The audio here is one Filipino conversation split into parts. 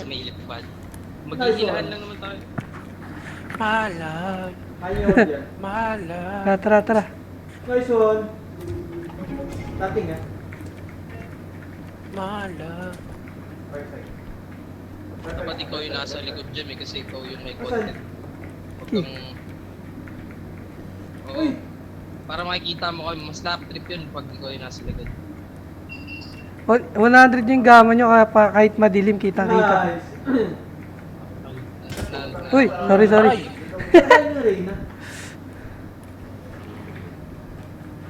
may lip pad. Maghihilahan lang naman tayo. Malag. Ayaw yan. Malag. Tara. Nice one. Dating ah. Malag. Perfect. Dapat ikaw yung nasa likod dyan eh, kasi ikaw yung may Asan? content. Huwag kang... Oo. Uy! Para makikita mo kayo, mas lap trip yun pag ikaw yung nasa likod. 100 yung gama nyo, kaya kahit madilim, kita-kita. Nice. Uy, sorry. Aray. Kaya na rin ah.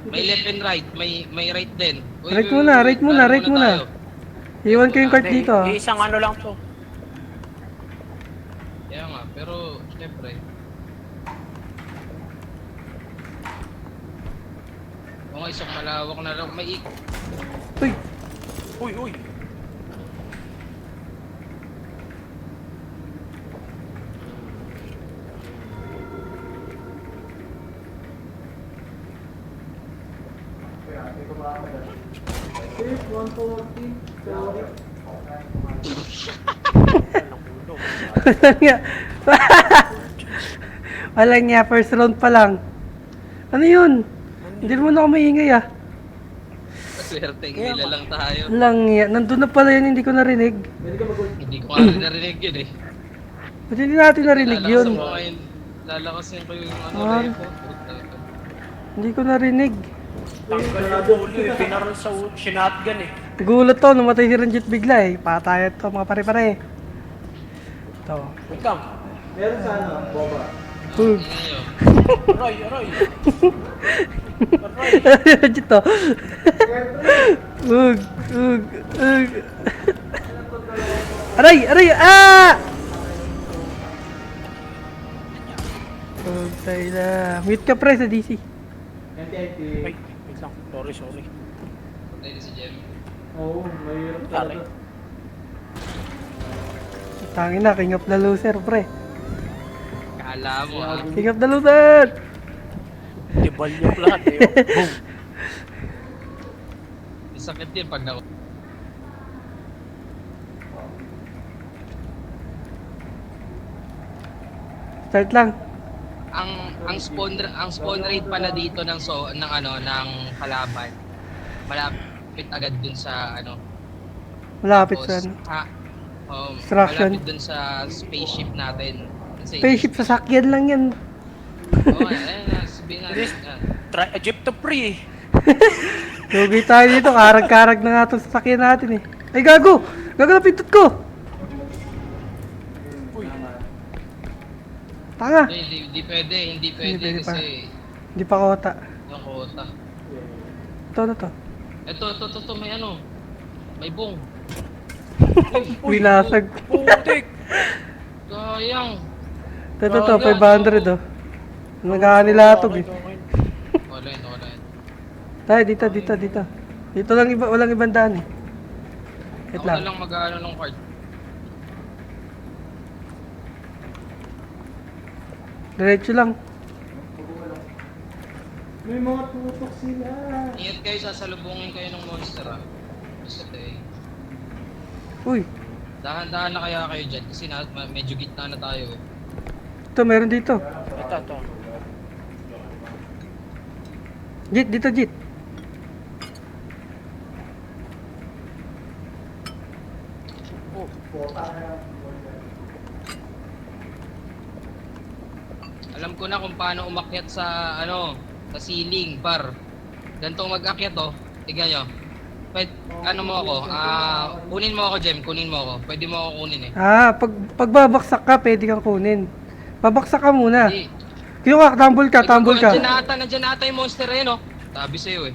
May left and right, may right din. Uy, Right uy, muna, uy, right muna. tayo. Iwan ko yung cart Hindi, dito. isang ano lang to. Kaya nga, pero syempre. O nga, isang malawak na lang, may Uy, Uy. Here's 140. Sorry. Anong ulo. walang nga. Walang nga, first round pa lang. Ano yun? Hindi mo na ako maingay ah. swerte, nila lang tayo. Walang nga, nandun na pala yun, hindi ko narinig. Pwede ka mag-gold. Hindi ko nga rin narinig yun eh. Ba't hindi natin narinig yun? Lalakasan mo ngayon, lalakasin ko yung ano Ah. repo. Hindi ko narinig. Tanggal yung ulo eh. Pinarol sa shotgun eh. Gulat to, namatay si Ranjit bigla eh. Patay to, mga pare-pare. Ito. Wait lang. Meron sa ano, boba. Ug. Aray. Ranjit to. Ug. Aray! Ah! Tayo na. Mute ka pre sa DC. NTNT. Wait lang. Sorry. Patay na si Jem. Oo, mahirap Aray. talaga. Tangin na, king of the loser pre. Kala mo ah. King of the loser! Dibal yung lahat eh. Boom. Sakit din pag na... Start lang. Ang spawn rate pala dito ng ng kalaban. Malapit agad dun sa ano. Malapit sa Tapos, ano. Extraction. Malapit dun sa spaceship natin. Kasi, Spaceship sasakyan lang yan. Oo, ayun na, sabihin nga. This- Try Egypt to free eh. Lugi tayo dito, karag-karag na nga itong sasakyan natin eh. Ay gago! Gago na pintot ko! Tanga! Hindi pwede Hindi pwede pa. kasi Hindi pa kota. yung quota. Ito na to. Ito, may ano. May bong. Winasag. Putik. Sayang. Ito, 500 oh. Nagkakanilatog eh. Wala yun. Tayo, dito. Dito lang walang ibang daan eh. Wait Ako na lang. lang mag-ano ng card. Diretso lang. May mga tutok sila. Ingat kayo, sasalubungin kayo ng monster ah. Basta eh. Uy, Dahan-dahan na kaya kayo dyan kasi medyo gitna na tayo eh. ito meron dito. Ito. Jit, dito Jit. Alam ko na kung paano umakyat sa sa ceiling, par. Ganito mag-akyat oh. Tignan nyo. Pwede, ano mo ako, kunin mo ako, Jem, kunin mo ako. Pwede mo ako kunin eh. Ah, pagbabaksak ka, pwede kang kunin. Babaksak ka muna. Hindi. Kaya ka, tambol ka. Nandiyan na ata yung monster eh, no? Sabi sa'yo eh.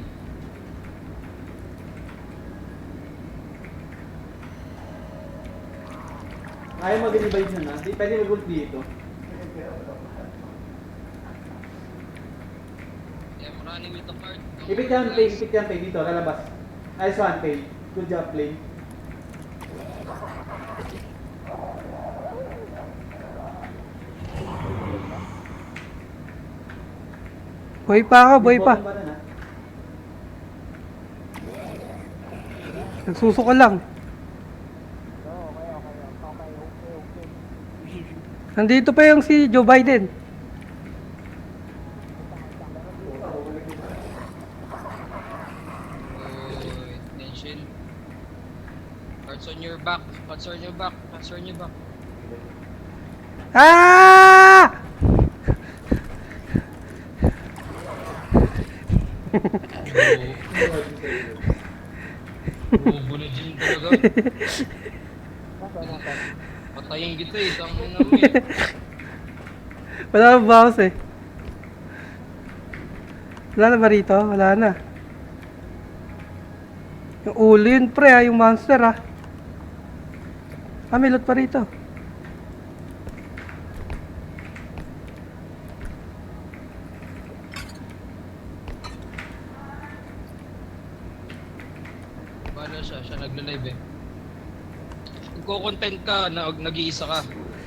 Ayaw mag-revive na na. Di pwede mag-gold dito. I'm running with the card. Ipit yan, play dito, lalabas. Nice one, play. Good job, play. Boy pa. Bottom button, ha? Nagsusuka lang. Nandito pa yung si Joe Biden. Oh, attention. Cards on your back. Cards on your back. Cards on your back. Ah! Bobo na Jim talaga. Patayin kita eh. Tangin na mo eh. Wala na bounce eh. Wala na ba rito? Wala na. Yung ulo yun pre ha, yung monster ha. Ah, may loot pa rito. Bala siya. Siya nagla-live eh. Nagko-content ka, nag-iisa ka.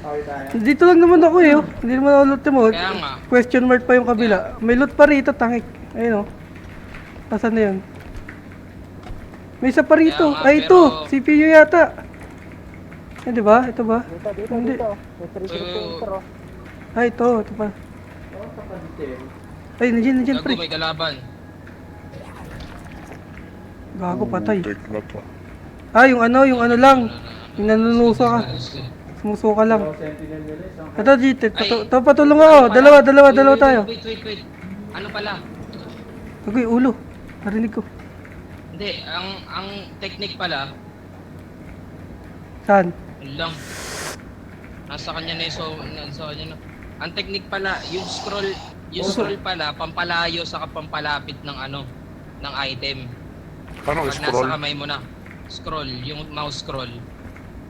Okay tayo. Dito lang naman ako eh oh. Hindi naman ako loot mo. Kaya nga. Question mark pa yung kabila. May loot pa rito, tangik. Ayun oh. Asan na yun? May isa pa rito. Kaya nga, Ay ito, pero- CPU yata. Eh, di ba? Ito ba? Hindi. Ay, ito pa. Oo, sa kadetail. Ay, nandiyan, Gago pre. may kalaban. Gago, patay. Ah, yung ano lang. Yung nanunuso ka. Sumusuka lang. Oo, sentinel nila. Isang Ito, Jit. Ito, patulong ako. Dalawa tayo. Wait. Ano pala? Gago, yung ulo. Narinig ko. Hindi, ang technique pala, Saan? yun lang. Nasa kanya na nasa kanya na. Ang technique pala, yung scroll pala, pampalayo sa pampalapit ng ng item. Paano Pag scroll? nasa kamay mo na. Scroll, yung mouse scroll.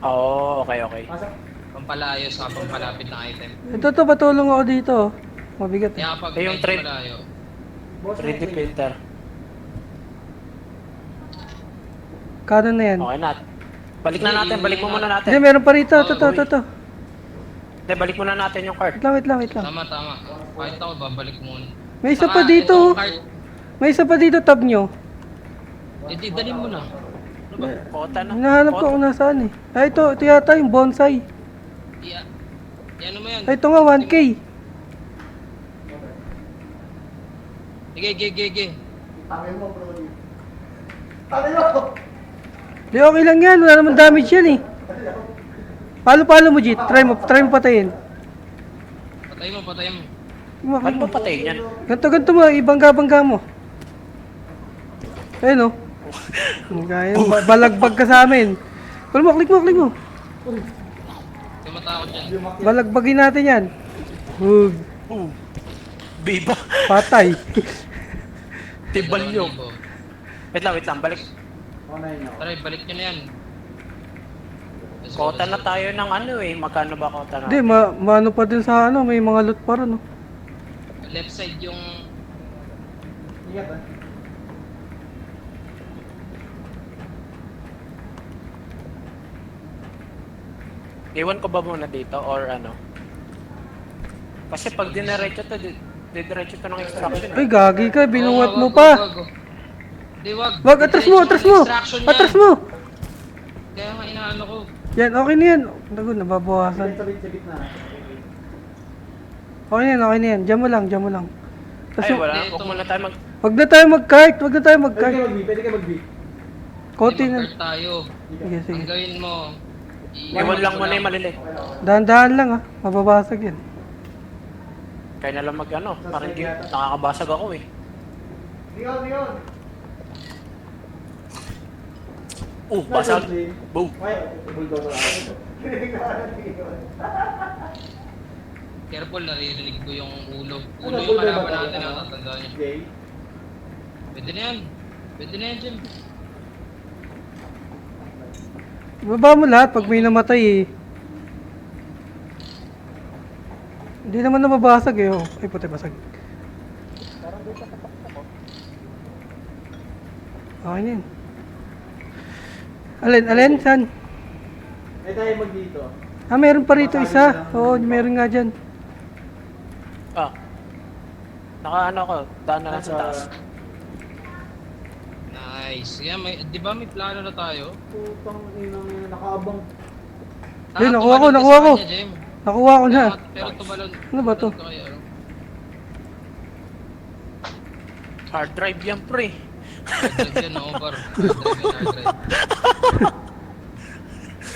Oo, okay. Asa? Pampalayo sa pampalapit ng item. Ito, patulong ako dito. Mabigat eh. Kaya kapag Eh, yung medyo trade- malayo, Boss, 3D may- printer. Kano na yan? Okay na. Balik na natin, balik mo muna natin. Hindi, meron pa rito. Oh, Ito. Hindi, balik muna natin yung card. Wait lang. tama. Kahit ako, babalik muna. May isa Saka, pa dito. itong card, May isa pa dito, tab nyo. dalhin mo na. Kota na. Hinahanap ko kung nasaan eh. Ay, ito yata yung bonsai. Yan mo yan. Ay, ito nga, 1K. Sige. Tangin mo, bro. Tangin mo! Di, okay lang yan. Wala naman damage yan eh. Palo mo, Jit. Try mo patayin. Patay mo. Ba't mo patayin yan? Ganto mo, ibangga mo. Ayun oh. Kaya, balagbag ka sa amin. Click mo. Hindi matakot yan. Balagbagin natin yan. Hug. Biba. Patay. Tibal nyo. Wait lang, balik. Unahin niyo. Tara, balik nyo na yan. Kota na tayo ng magkano ba kota na? Hindi, maano pa din sa may mga loot pa rin oh. Left side yung... Ingat ah. Iwan ko ba muna dito or ano? Kasi pag dinerecho to, didiretso to ng extraction. Ay, gagi ka. Binuhat Oo, mo wag, pa. wag. Hindi, wag. Wag, atras mo. Distraction yan. Atras mo. Kaya nga inaano ko. Yan, okay na yan. Nago, nababawasan. Sa gitna. Okay na yan. Diyan mo lang. Ay, wala. Hindi, Huwag itong- muna tayo Wag na tayo mag-kart. Pwede ka mag-B. Konti Hindi, na. mag-cart tayo. Sige. Ang gawin mo, Iwan lang muna yung maliliit. Dahan-dahan lang ah. Mababasag yan. Kaya na lang parang di, nakakabasag ako eh. Diyon. Basag. Boom. Bulldozer ako. careful, naririnig ko yung ulo. Ulo Ano, yung ulo ba kalaban talaga? natin, natatandaan nyo. Okay. Pwede na yan, Jim. Ibaba mo lahat pag may namatay eh. Hindi naman nababasag eh. Oh. Ay, puti basag. Okay na yun. Alin? Saan? May tayo mag-dito. Ah, meron pa rito isa. Oo, meron nga dyan. Daan na lang sa taas. Nice. Yan, di ba may plano na tayo? Putang ina, nakaabang. Ayun, tumalon nakuha ko. ka sa kanya, Jim. Nakuha ko na. Pero tumalon. Ano ba to? tumalon ka kayo, ano? Hard drive yan, pre. Hard drive yan, oo, par. Hard drive yan, hard drive.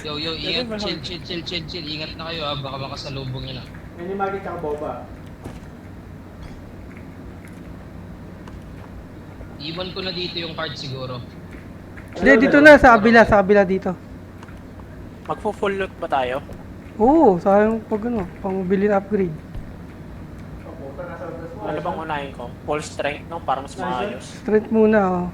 Yo, ingat. Chill. Ingat na kayo, ha. Baka makasalubong yun, ha. Yan yung market tsaka boba. Iwan ko na dito yung card siguro. Hindi, dito na, sa kabila dito. Magpo-full loot ba tayo? Oo, sayang pag ano, pang bili na upgrade. Ano bang unahin ko? Full strength, no? Para mas maayos. Strength muna, oh.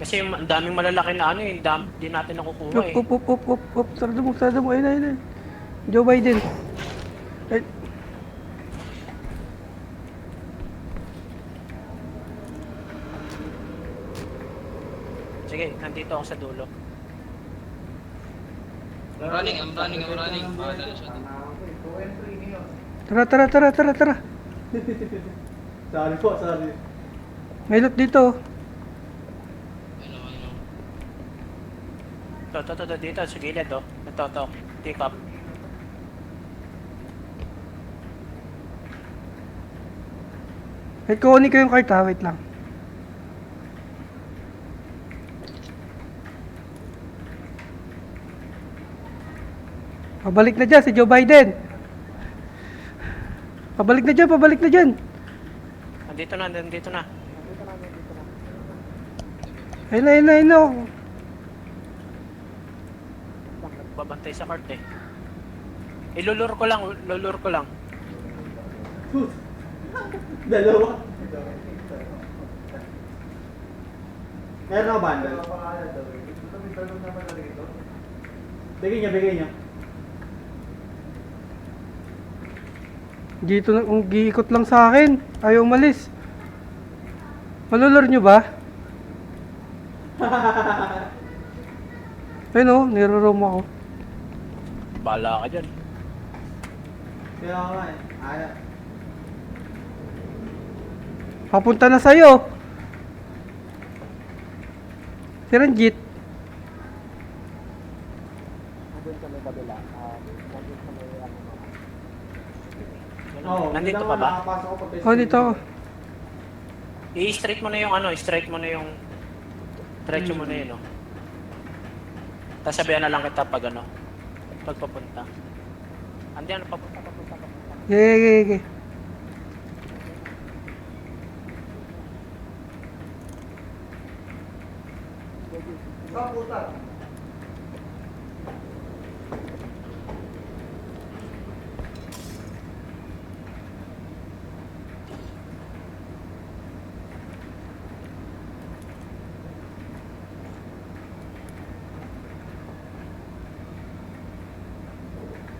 Kasi ang daming malalaki na ano eh, di natin nakukuha eh. Up. Sarado mo, ayun. Joe Biden. Ay, Sige, nandito ako sa dulo. I'm running. Bahala na siya dito. tara. Sorry. May loot dito. Ayun. Ito, dito, sa gilid oh. Ito, pick up. Wait, kukunin ko yung cart ha, wait lang. Pabalik na dyan si Joe Biden. Pabalik na dyan. Nandito na. Ayun na. Babantay sa cart eh. Ilulur ko lang. Dalawa. Meron ako bundle. Bigay niyo. Dito na, giikot lang sa akin. Ayaw umalis. Malulor nyo ba? Ayun o, niro-roam ako. Bala ka dyan. Kaya ako nga eh. Papunta na sa'yo. Si Ranjit. Oo, Nandito hindi pa naman ba? nakapasok ako pag Oh, dito ako. I-straight mo na yung i-straight mo na yung diretso mo na yun, no? Tapos sabihan na lang kita pag pagpapunta. Andiyan, papunta. Okay.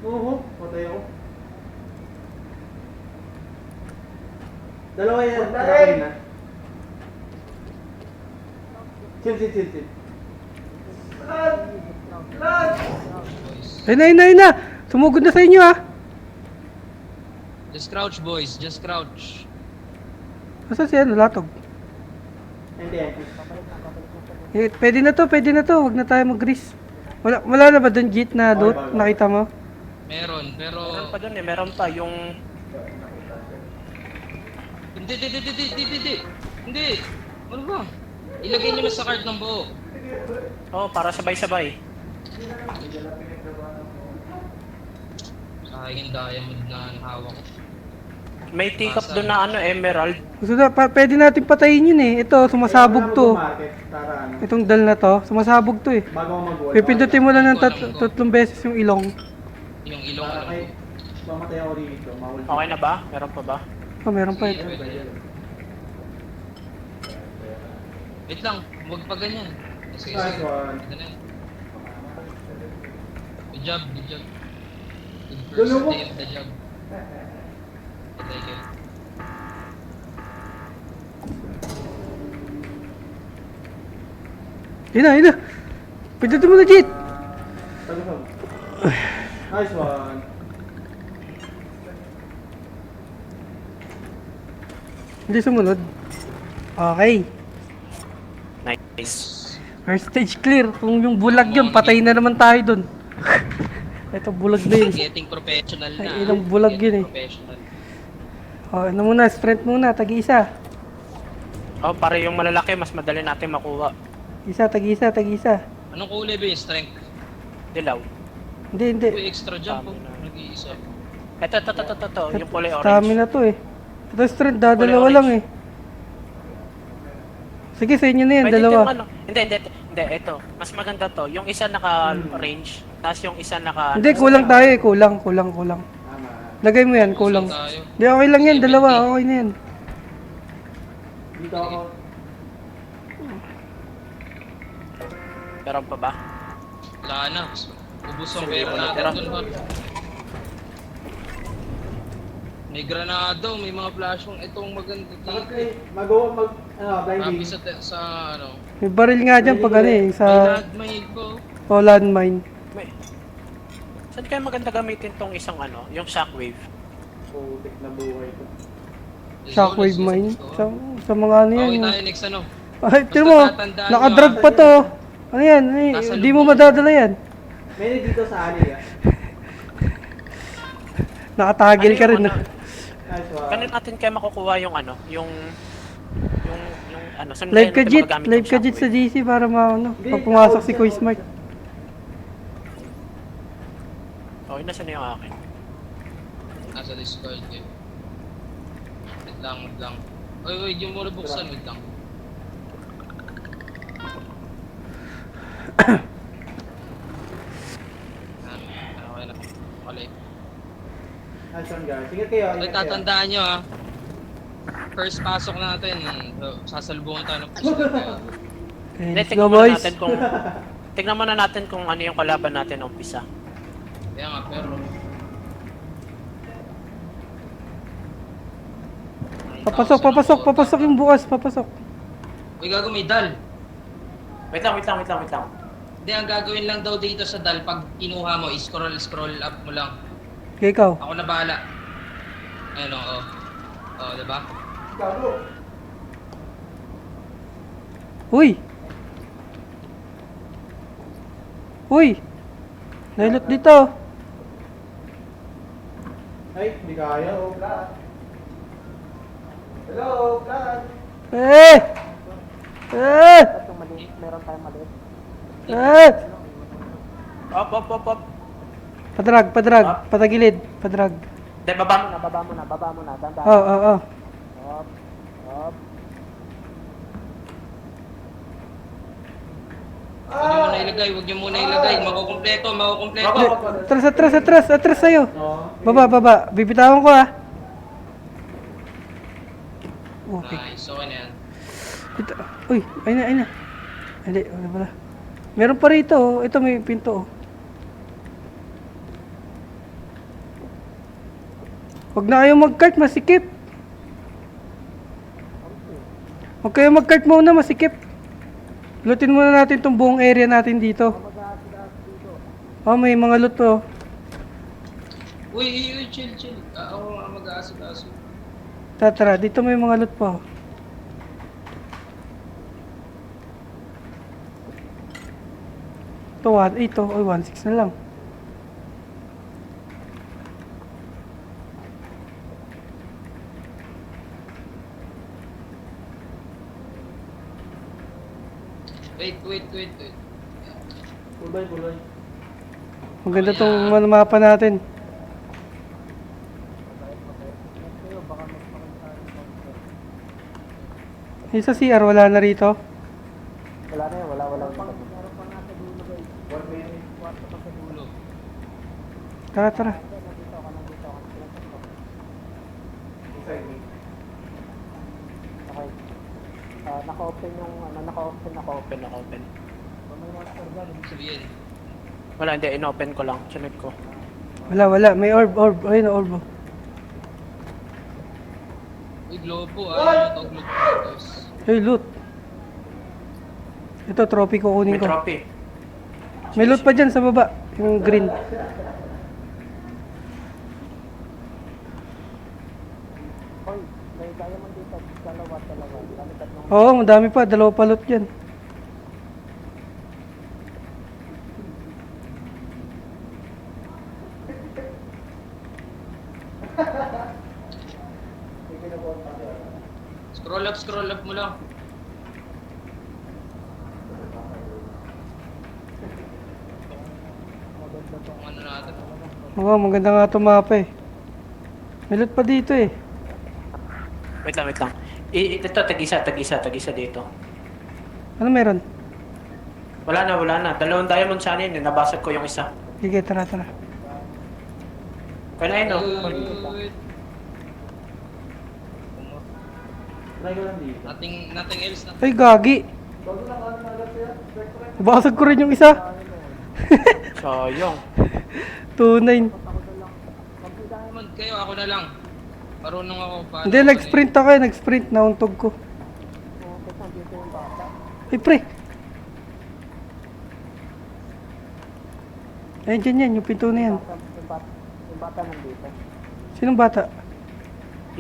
Oo, patay ako. Dalawa yan. Patay na. Chill. Ayun na. Sumugod na sa inyo ah. Just crouch, boys. Just crouch. Asa siya? Latog. Hindi. Pwede na to. Huwag na tayo mag-grease. Wala na ba doon Jit na loot? Nakita mo? Meron, pero... Meron pa dun eh, meron pa yung... Hindi. Ano ba? Ilagay nyo na sa card ng buo. Oh, para sabay-sabay. Sayang yung diamond na hawak ko. May tikap doon na emerald. Gusto na, pwede natin patayin yun eh. Ito, sumasabog to. Itong dal na to, sumasabog to eh. Bago ako mag-wall. Pipindutin mo lang ng tatlong beses yung ilong. Yung ilong Para alam kay... ko. Mamatay ako rito. Mahul. Okay na ba? Meron pa ba? Oh, meron pa Sige, ito. pwede yan. Wait lang, huwag pa ganyan. Sige. Nice one. Ito na yan. Good job. Good Dulo first mo. day of the job. Thank you. Yun na. Pindutin mo na Jit. Talusog. Nice one. Hindi sumunod. Okay. Nice. First stage clear. Kung yung bulag yun, patay na naman tayo dun. Ito, bulag na yun. Getting professional na. Ay, ilang bulag Getting yun eh. Professional. Oh, ano muna, strength muna, tag-isa. Oh, para yung malalaki, mas madali natin makuha. Tag-isa. Anong kulay ba yung strength? Dilaw. Hindi. Uy, extra jump po. Stamina. Nag-iisa. Ito. Yung kulay orange. Stamina to eh. Ito strength, dadalawa Kulay lang eh. Sige, sa inyo na yan, Pwede dalawa. yung ano. Hindi. Ito. Mas maganda to. Yung isa naka-range, tapos yung isa naka... Hindi, kulang tayo eh. Kulang. Tama. Lagay mo yan, kulang. Tayo. Hindi, okay lang yan, dalawa. Okay na yan. Dito ako. Meron pa ba? Wala na. Ubus ang Sige, pera wala natin pera. dun, Hot. May granado, may mga flashbang. Itong maganda Bakit dito. kayo blinding? Happy sa ano. May baril nga dyan pag ano eh, sa May ko. landmine. May... Saan kaya maganda gamitin tong isang ano? Yung shockwave? Putik na buhay ko. Shockwave mine. Sa mga ano yan. Okay tayo next ano. Ay, Basta tira mo, tatandaan nakadrag nyo, pa to. Ano yan? Ay, Nasa hindi loob mo yan. madadala yan. May dito sa alley ah. Nakatagil ka rin. Ano, ah. Nice one. Ganun natin kaya makukuha yung ano? Yung ano? Saan Live kaya ka natin Jit, magagamit live yung ka Jit sa shockwave? GC para ano, Hindi, pag pumasok si ikaw, Kuy siya, Smart. Okay, nasa na yung akin? Nasa Discord eh. Wait lang. Uy, yung muna buksan, wait lang. Okay na. Okay. Nice one guys. Ingat kayo. Uy, tatandaan nyo ha. First pasok natin, sasalubungan tayo ng pistol kaya. Okay, Hindi, let's go boys. Tignan muna natin kung ano yung kalaban natin ng umpisa. Kaya nga, pero... Papasok yung bukas, papasok. Uy, gago, may dal. Wait lang. Hindi, ang gagawin lang daw dito sa dal, pag kinuha mo, scroll up mo lang. Okay, ikaw. Ako na bahala. Ayun o, oh, diba? Gago. Uy! Nailot dito. Ay, hindi kaya. Hello, Vlad. Hello, Vlad. Eh! Meron tayong maliit. Op. Padrag, patagilid, padrag. Hindi, baba mo na. Dandan. Oo. Op. Huwag niyo muna ilagay. Makukumpleto. Atras sa'yo. No. Baba. Bibitawan ko ah. Okay. Nice, okay na yan. Uy, ayun na. Hindi, wala pala. Meron pa rito oh. Ito may pinto oh. Huwag na kayo mag-kart, masikip. Huwag kayo mag-kart muna, masikip. Lootin muna natin itong buong area natin dito. Oh, may mga loot oh. Uy, chill. Ako nga mag-aasikaso. Tara, dito may mga loot pa oh. Ito, 1.6 na lang. Wait. Pulay. Maganda tong mapa natin. Yung sa CR, wala na rito. Wala na yun, wala. Tara. Inside me. Okay. Naka-open yung naka-open. Sabihin. Wala, hindi. In-open ko lang. Sunod ko. Wala. May orb. Ayun, orb. Oh. Uy, globo ah. Ito, globo. Hey, loot. Ito, trophy ko kunin May ko. trophy. May loot pa dyan sa baba. Yung green. May diamond dito. Dalawa. Oo, madami pa. Dalawa pa loot dyan. Scroll up mo lang. Ang ano natin. Oo, maganda nga itong mapa eh. May loot pa dito eh. Wait lang, wait lang. Ito, tag-isa dito. Ano meron? Wala na. 2 diamond sana yun. Nabasag ko yung isa. Sige, tara. Kaya na yun, no? Wait. Try ko lang dito. Nothing else na. Ay, gagi. Basag ko rin yung isa. Sayang. 2-9. Kayo, ako na lang. Marunong ako paano. Hindi, nag-sprint ako eh. Nag-sprint. Nauntog ko. Ay, pre. Ayun, dyan yan. Yung pinto na yan. Yung bata nandito. Sinong bata?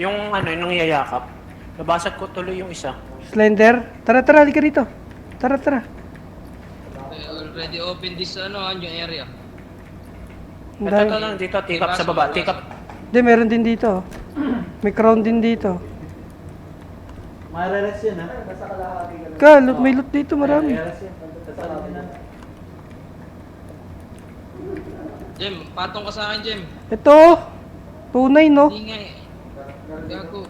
Yung ano, yung yayakap. Nabasag ko tuloy yung isa. Slender? Tara, halika rito. Tara. I already open this yung area. Ang Ito dami. lang dito, tikap sa baba. Tikap. Hindi, meron din dito. May crown din dito. Mareres yun, ha? Nasa kalahati ka lang. Ka, loot, may loot dito, marami. Mareres yun. Nasa kalahati na. Jem, patong ka sa akin, Jem. Ito, 2-9, no? Hindi nga eh. Gago.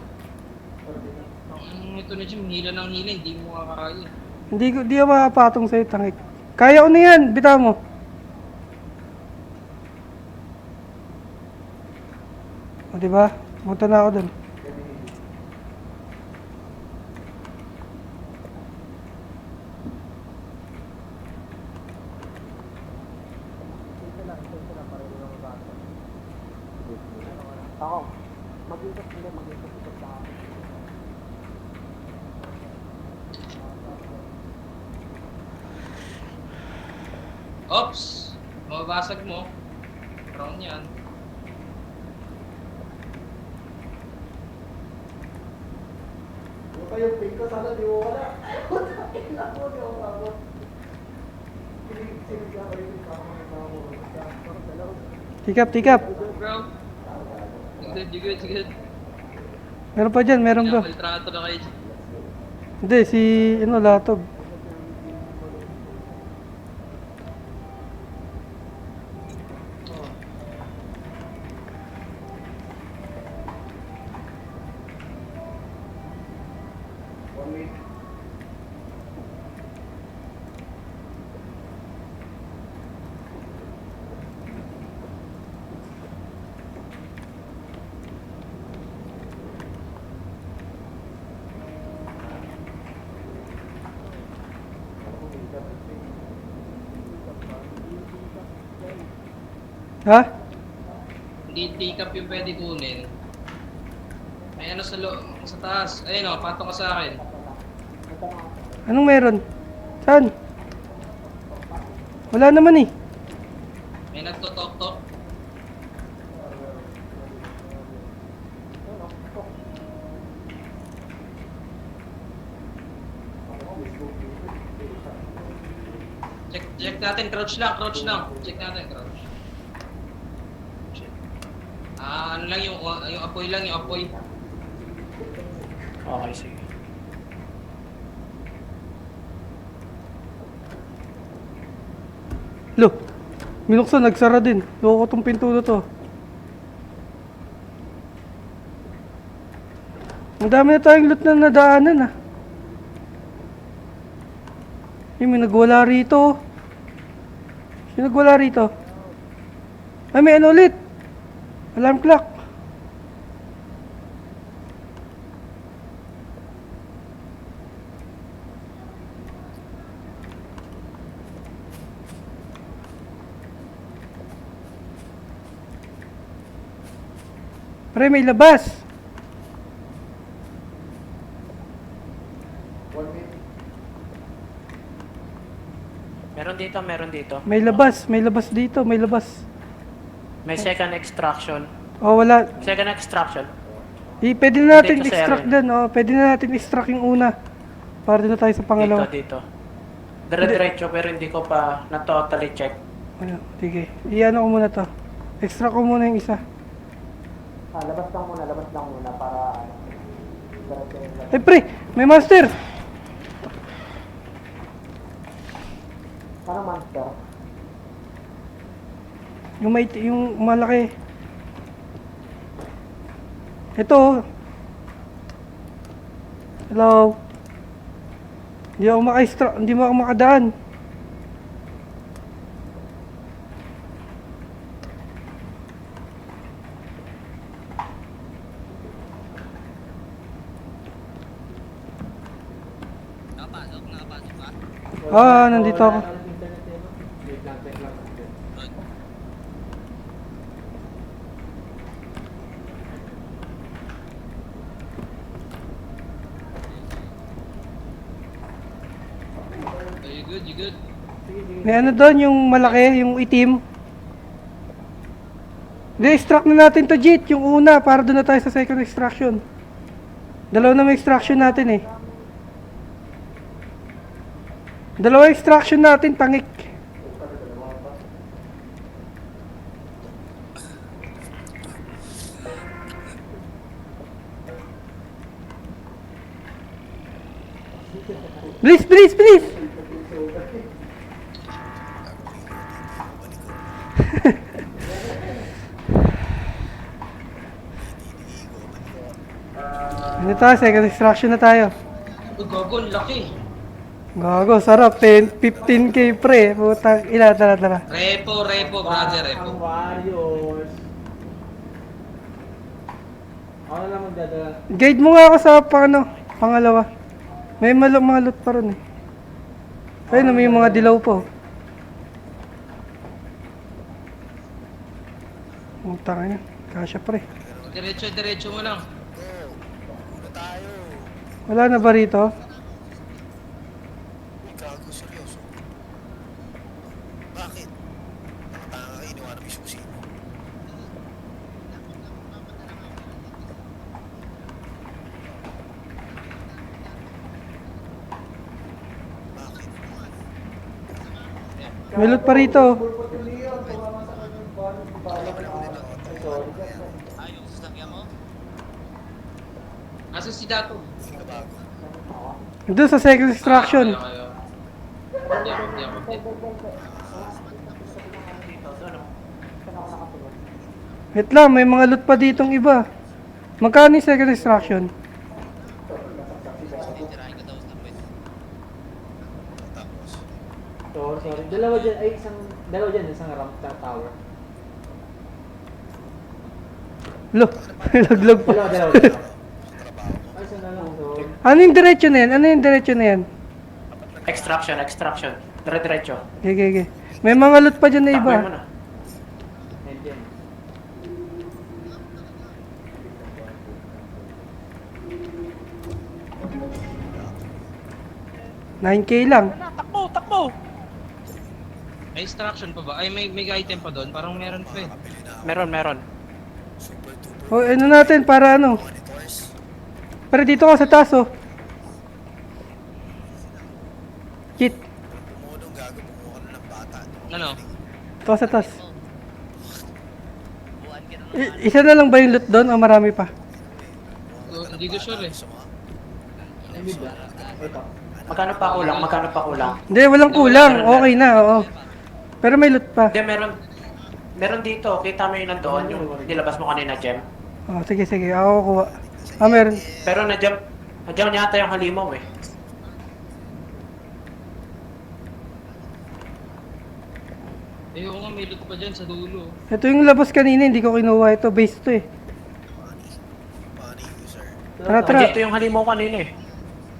Ito na, Jem, hila ng hila, hindi mo kakaya. Hindi ako makapatong sa'yo, tangik. Kaya ko na yan, bitaw mo. O, diba? Punta na ako dun. Ako. Mag-ikot sa akin. Ops! Mababasag mo. Crown yan. Yung kayong pink ko, sana di mo wala. Ina mo, di ako mabot. Sinig ako yung Tikap. Bro. You good. Meron pa dyan, meron pa. Maltrato na kayo. Hindi, si, Latog. Ha? Hindi take up yung pwede kunin. May ano sa taas. Ayun o, patong ka sa akin. Anong meron? Saan? Wala naman eh. May nagtotok-tok. Check natin, crouch lang. Check natin, crouch. Shit. Ano lang yung apoy lang, yung apoy. Okay, sige. Lo, minuksan, nagsara din. Loko tong pinto na to. Ang dami na tayong loot na nadaanan ah. May nagwala rito. Sino nagwala rito? Ay, may ano ulit. Alarm clock. Pre, may labas. Meron dito. May labas dito, may labas. May second extraction. Oh, wala. Second extraction. Pwede na natin Dito sa extract area. dyan, oh. Pwede na natin extract yung una. Para din na tayo sa pangalawa. Dito. Dire-diretso pero hindi ko pa na-totally check. Ano, sige. Iano ko muna to. Extract ko muna yung isa. Labas lang muna para Ay pre, may monster! Parang monster. Yung malaki. Ito. Oh. Hello. Hindi mo ako makadaan. Nakapasok ka? Nandito ako. You good? May ano doon, yung malaki, yung itim. Extract na natin to, Jit, yung una, para doon na tayo sa second extraction. Dalawa na may extraction natin eh. Dalawa extraction natin, tangik. Please, please, please! Ano tayo? Second extraction na tayo. Uy, gago, ang laki. Gago, sarap. 15k pre. Putang ina, tara. Repo, brother, repo. Ang Warriors. Ako na lang magdadala. Guide mo nga ako sa pangalawa. May mga loot pa ron eh. Ayun, may mga dilaw po. Putang ina. Kasya pre. Diretso mo lang. Wala na ba rito? Gago, seryoso. Bakit? Nakatanga kayo, iniwan mo yung susi mo. Bakit? May loot pa rito. Ayun, sasakyan mo? Asa si Dato? Gabago. Doon sa second extraction. Hindi ako. Wait lang, may mga loot pa ditong iba. Magkano yung second extraction? Tapos, Sorry. Dalawa dyan, isang ramp, isang tower. Lo, laglag pa. Dalawa. Ay, isa na lang. So, Ano yung diretso na yan? Extraction. Dire-diretso. Okay. May mga loot pa dyan na iba. Takboy mo na. and yan. 9k lang. Takbo! May instruction pa ba? Ay, may item pa doon? Parang meron pa eh. Meron. super duper O, ano natin para ano? monitors. Pero dito ka sa taas, oh. Kit, Pumulong gago, pumuha ka na ng bata. Ano? ito ka sa taas. Isa na lang ba yung loot doon o marami pa? Hindi ko sure eh. Ay, mid ba? Ito. Magkano pa kulang? Hindi, walang kulang. Okay na, oo. Pero may loot pa. Hindi, meron dito. Kita mo yung nandoon, yung nilabas mo kanina, Jem. Oh, sige. Ako kuha. Meron. Pero nandiyan yata yung halimaw eh. Ayoko nga, may loot pa dyan sa dulo. Ito yung labas kanina, hindi ko kinuha ito. Base to eh. Money user. Tara. Dito yung halimaw kanina eh.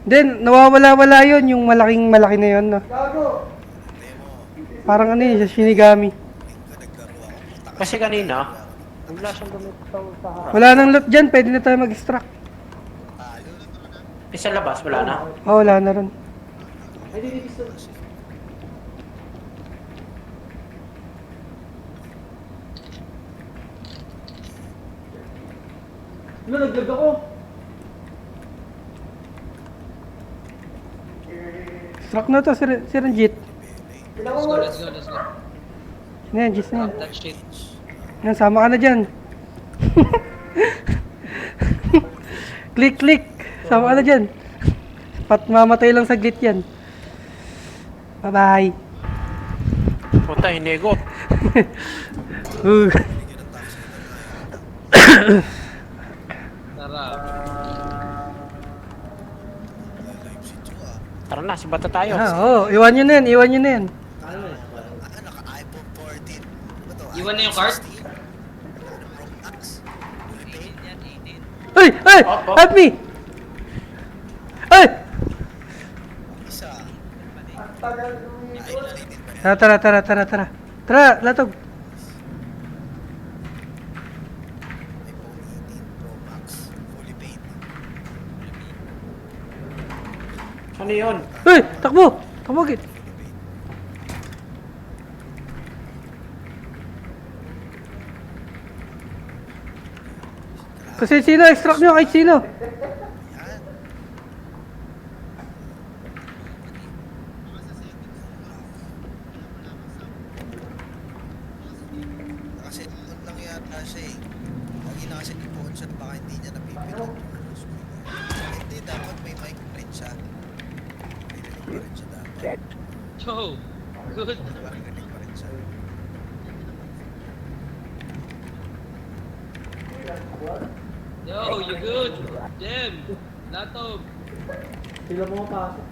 Then, nawawala-wala yon yung malaki na yon, no? Gago! Parang ano yun, Shinigami. Kasi kanina, wala siyang gamit sa harap. Wala nang loot dyan, pwede na tayo mag-extract. Sa labas, wala na. Oh, wala na ron. Ay, di pistol. Nalaglag ako. Extract na to, si Ranjit. Let's go. Ano yan, Jis na yan. That shit. Yan, sama ka na dyan. Click. Sama ka na dyan. Mamatay lang saglit yan. Bye-bye. Puta, hinego. Tara. Live si Chu ah. Tara na, simbata tayo. Iwan nyo na yan, iwan nyo na yan. Naka-iPhone 14. Ano to? Iwan na yung cart? 16? Pro Max? Ay! Ay! Help me! Ay! Isa. Ang tagal umikot. Rated ba yan? Tara. Tara, latog. iPhone 18 Pro Max. Fully paid. Ano yun? Ay! Takbo! Takbo, git. Kasi sino, extract nyo kahit sino. Yan. Kasi on lang yata siya eh. Lagi na kasi iPhone siya, baka hindi niya napipinag. Hindi, dapat may mic print siya. May rinig pa rin siya dapat. Yo! Good. Parang rinig pa rin siya. Yo, you good? Jem! Latog! Sila mo pasok.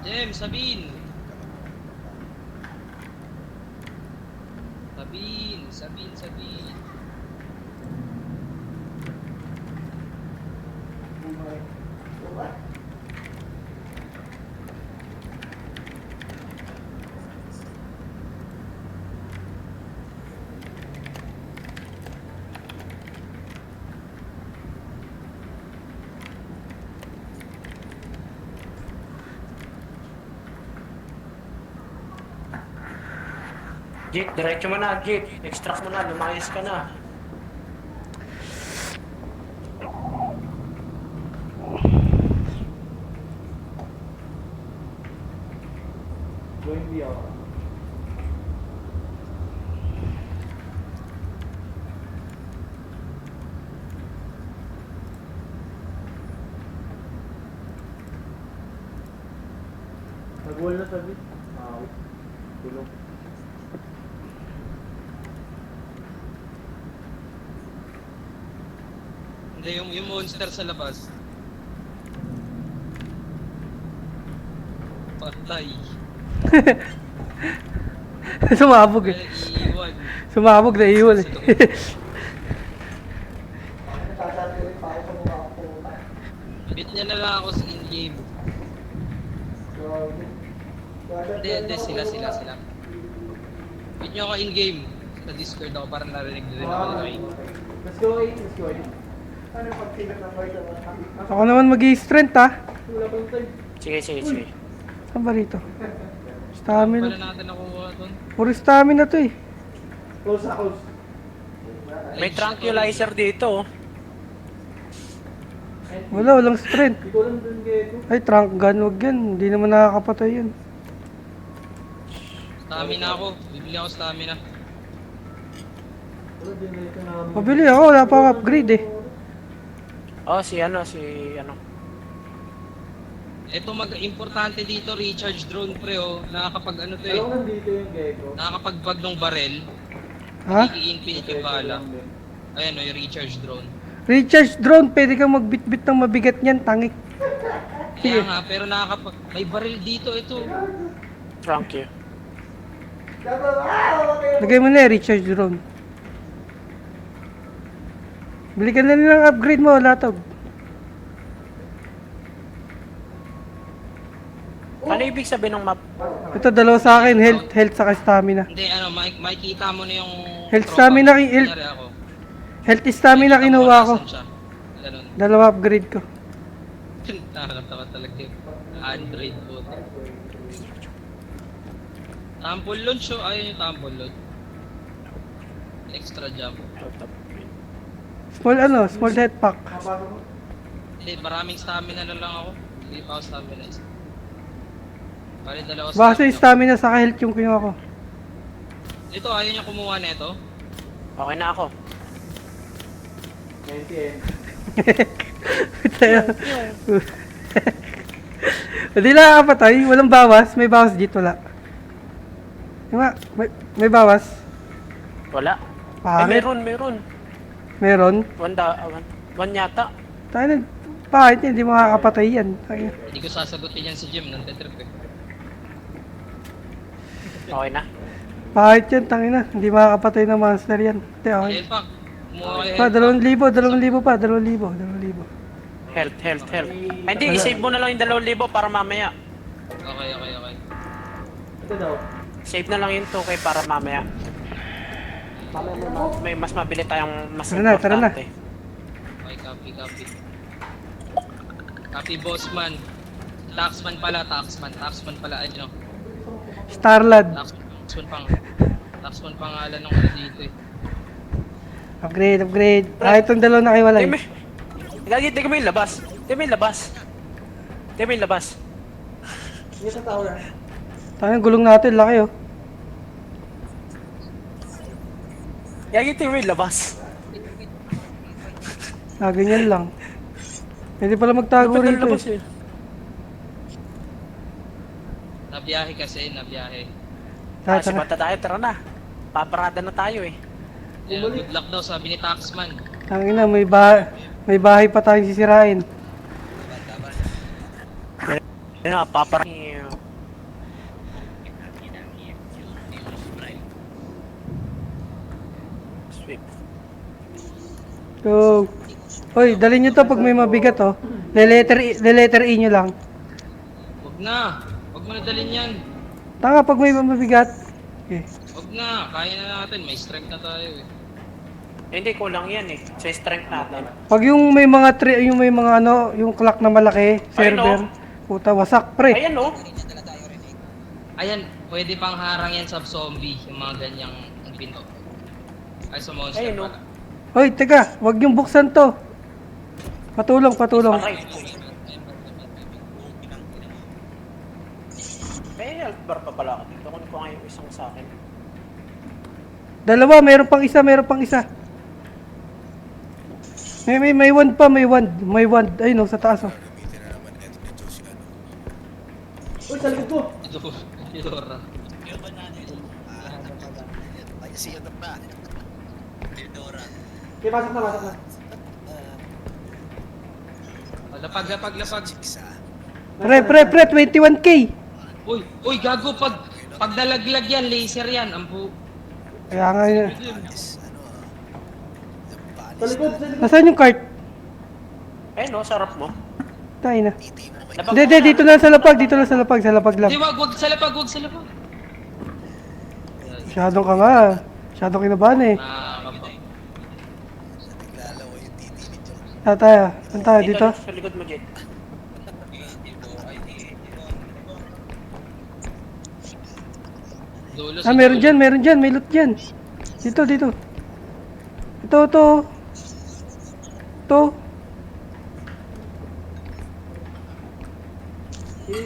Jem, Sabin! Sabin! Jit, diretso mo na, Jit. Extract mo na, lumayas ka na. Going beyond. Nag-wall na sabi. Tulong. Hindi, yung monster sa labas. Patay. Sumabog eh. Kaya iiwan. Sumabog na iwan eh. Nagsasabi pa ako sa mukha ko. Bit niya na lang ako sa in-game. Hindi, sila. Bit niyo ako in-game. Sa Discord ako para narinig din ako nila. Let's go, let's go. Ano yung pagsigat ng white naman? Ako naman mag-i-strength ah. Wala pang time. Sige. Saan ba rito? Pala Stamina. natin nakuha doon. Puro stamina to eh. Close na close. May tranquilizer dito. Oh. Walang strength. Hindi ko lang dun gego. Ay, trunk gun, wag yan. Hindi naman nakakapatay yan. Stamina ako. Bibili ako stamina. Wala din na ito namin. Pabili ako, wala pa akong upgrade eh. Oh, si ano. Ito importante dito, recharge drone pre oh. Nakakapag ano to eh. Alam nandito yung gego. Nakakapagbag ng barel. Ha? I-infinite yung bala. Ayan oh, yung recharge drone. Recharge drone, pwede kang magbitbit ng mabigat niyan, tangik. Kaya nga, pero may baril dito ito. Thank you. Lagay mo na eh, recharge drone. Bili ka na nilang upgrade mo, latog. Ano ibig sabihin ng map? Ito, dalawa sa akin, health saka stamina. Hindi, ano, makikita mo na yung... Health tropa. stamina, Kunyari ako. Health stamina Makikita mo kinuha ko. nasan siya. Ganun. Dalawa upgrade ko. Nakakatawa talaga yung Android po. Tample launch oh. Ayun yung tample launch. Extra jump. Small head pack. Hindi, maraming stamina na lang ako. Hindi pa ako stamina. Bali dalawa Baka sa stamina. stamina saka health yung kinuha ko. Ito, ayaw niya kumuha na ito. Okay na ako. 90 eh. Tayo. Hindi lang kapatay, walang bawas. May bawas dito, wala. Diba? May bawas. Wala. Pangit. Meron. Meron. One yata. Tayo na. Pangit, hindi makakapatay yan. Tayo. Hindi ko sasagutin yan si Jim, nandetrip eh. Okay na. Pangit yan, tangina. Hindi makakapatay ng monster yan. Te, okay. Ayun pa, kumuha kayo. Pa, 2,000 pa, 2,000. Health. Ay, hindi, isave mo na lang yung 2,000 para mamaya. Okay. Ito daw. Save na lang yung 2K para mamaya. May mas mabili tayong mas Tara na. importante. Okay, copy. Copy, bossman. Taxman pala. Ayun, Starlad. Taxman pangalan ng ano dito eh. Upgrade. Itong dalawa na kayo walay. Tignan mo yung labas. Hindi sa tower. Tayo, gulong natin, laki oh. Tignan mo yung labas. Ganyan lang. Pwede pala magtago Dapat ang rito labas eh. eh. Nabiyahe kasi. Tara. Si Bata tayo, tara na. Paparada na tayo eh. Yeah, good luck daw sabi ni Taxman. Tangina, may bahay pa tayong sisirain. Yun nga, paparada. Sweep. Go. Hoy, dalhin nyo to pag may mabigat oh. Le-letter E nyo lang. Wag na mo nadalin yan. Tanga pag may mabigat. Okay. Wag na, kaya na natin. May strength na tayo eh. Hindi, kulang yan eh. Sa strength natin. Pag yung may mga yung clock na malaki, server. Puta, wasak pre. Ayan oh. Ayan, pwede pang harang yan sa zombie. Yung mga ganyang pinto. Ay, sa monster Ayun, no? pala. Hoy, teka, wag yung buksan to. Patulong. Aray. May health bar pa pala ako dito. Kunin ko nga yung isang sa akin. Dalawa, meron pang isa. May wand pa, may wand. Ayun oh, sa taas oh. Gamitin na naman ito si ano. Uy, sa likod ko! Ito, Dora. Ay, siya na pa. Theodora. Okay, pasok na. Lapag. Isa. Pre, 21k. Uy, gago, pag nalaglag yan, laser yan. Ampu. Kaya nga yun. Is, ano ah. Sa likod. Nasaan yung cart? Ayun no, sarap mo. Tayo na. Titi mo kayo. Labag Hindi, mo na. dito lang sa lapag lang. Di, wag sa lapag. Masyadong ka nga. Masyadong kinabahan eh. Sa tiglalawa yung titi ni John. Tayo. Saan tayo? Dito? Sa likod mo, Jet. Dulo, Meron dyan. May loot dyan. Dito. Ito.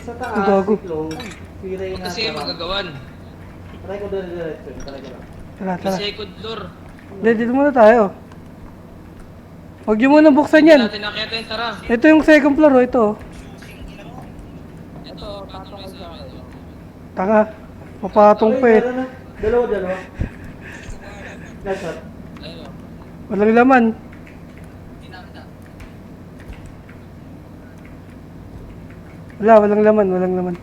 Sa taas, Ang gago. close. Piray na. Kasi magagawan. Try ko doon diretso. Talaga lang. Tara. Second floor. Hindi, dito muna tayo. Huwag nyo muna buksan Hindi yan. natin nakita yung tara. Ito yung second floor oh, ito. Ito, patong sa akin. Tanga. Papatong pa eh. Meron na. Dalawa. Nice shot. Ayun. Walang laman. Walang laman.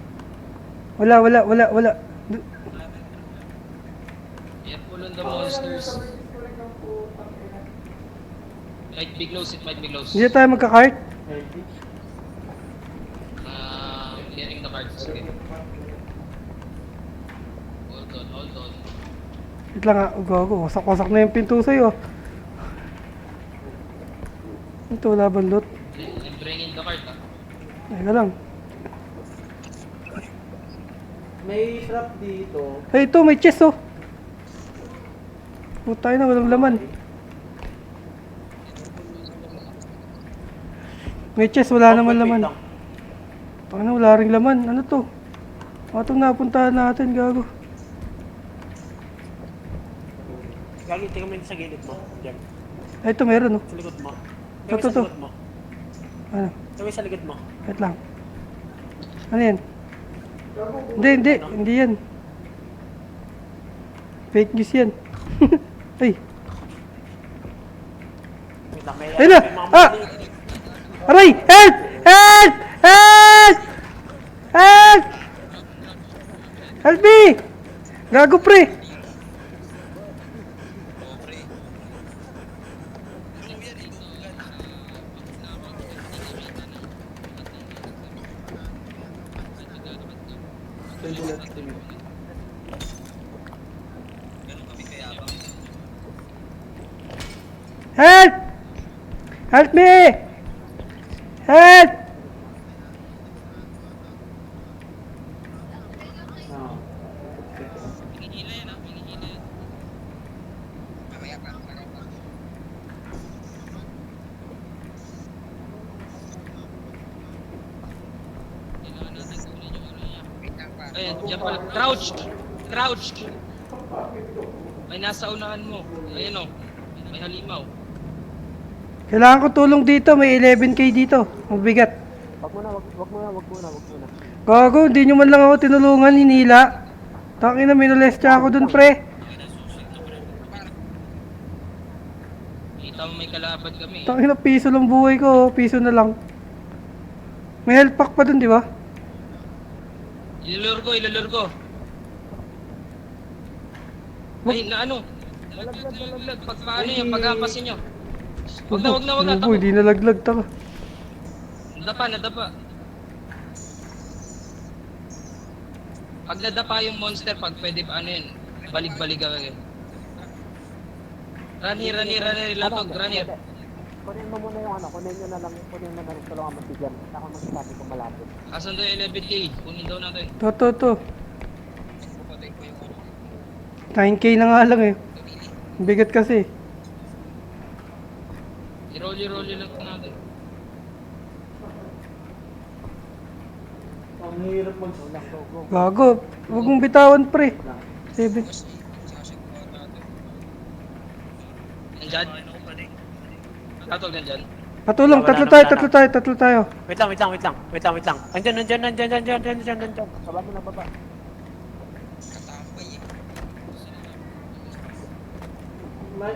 Wala. Yan pull on the monsters. It might be close. Hindi tayo magka-cart. Clearing the cards. Sige. Hold on. Wait lang nga. Gago. Wasak na yung pinto sa'yo. Ito, wala bang loot? I'm bringing the card ah. Teka lang. May trap dito. Hey, ito, may chest oh. Putay na, walang laman. May chest, wala naman laman. Paano, wala ring laman. Ano to? Itong napuntahan natin, gago. Gagi, tingnan mo yun sa gilid mo. Diyan. Ay, ito meron oh. Sa likod mo. Gawin to, sa to. likod mo. Ano? Gawin sa likod mo. Wait lang. Ano yan? Hindi yan. Fake news yan. Ay, Wait lang, may ayun na! may mga Ah! mali. Aray! Help! Help! Help! Help! Help me! Gago pre! Help! Help me! Help! Ayun, dyan pala. Crouch! Crouch! May nasa unahan mo. Ayun o. May halimaw. Kailangan ko tulong dito, may 11k dito. Mabigat. Wag muna. Gago, hindi nyo man lang ako tinulungan, hinila. Tangina, minolestya ako dun, pre. Kita mo may kalaban kami. Tangina, piso lang buhay ko, piso na lang. May health pack pa dun, di ba? Ilulur ko. Ay, na ano? Nalaglag. Pag paano yan, pag-apasin nyo. Wag na. Gago, Tako. hindi nalaglag, taka. Nadapa. Pag nadapa yung monster, pag pwede pa ano yun, balik-balik ka kayo. Run here, lapag, run here. Kunin mo muna yung ano, kunin mo na lang tulungan mo si Jan. Ako magsasabi kung malapit. Asan doon yung 11k? Kunin daw natin. To. 9k na nga lang eh. Bigat kasi. I-rolly lang natin. Ang hirap mag... Gago, huwag mong bitawan, pre. 7. Nandyan? Tatog nandyan? Patulong, tatlo tayo. Wait lang. Andyan. Baba mo na, baba. May...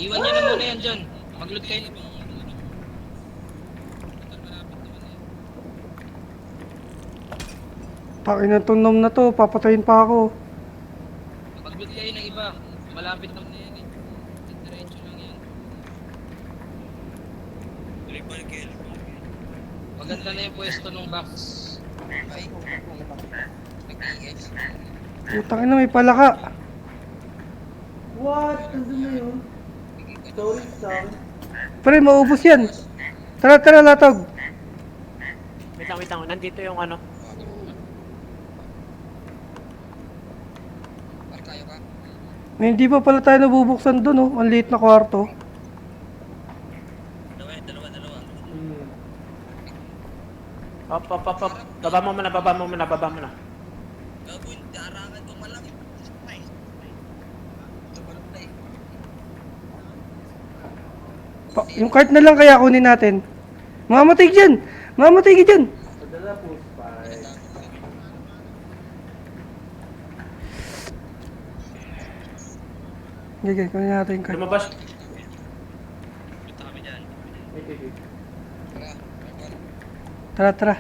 Iwan nyo na muna yan dyan. Mag-loot kayo. Pakin na tong nom na to, papatayin pa ako. Mag-loot kayo ng iba. Malapit na yan eh. Diretso lang yan. Maganda na yung pwesto ng box. Putang ina, may palaka. What? Nandun na yun? Sorry, sorry. Pre, maubos yan. Tara, latog. Wait lang. Nandito yung ano. May hindi pa pala tayo nabubuksan dun, oh. Ang liit na kwarto. Hmm. Up. Baba mo muna. Yung cart na lang kaya kunin natin. Mamamatay ka dyan. Padala po, spy. Gagay, kunin natin yung cart. Lumabas. Wait. Tara.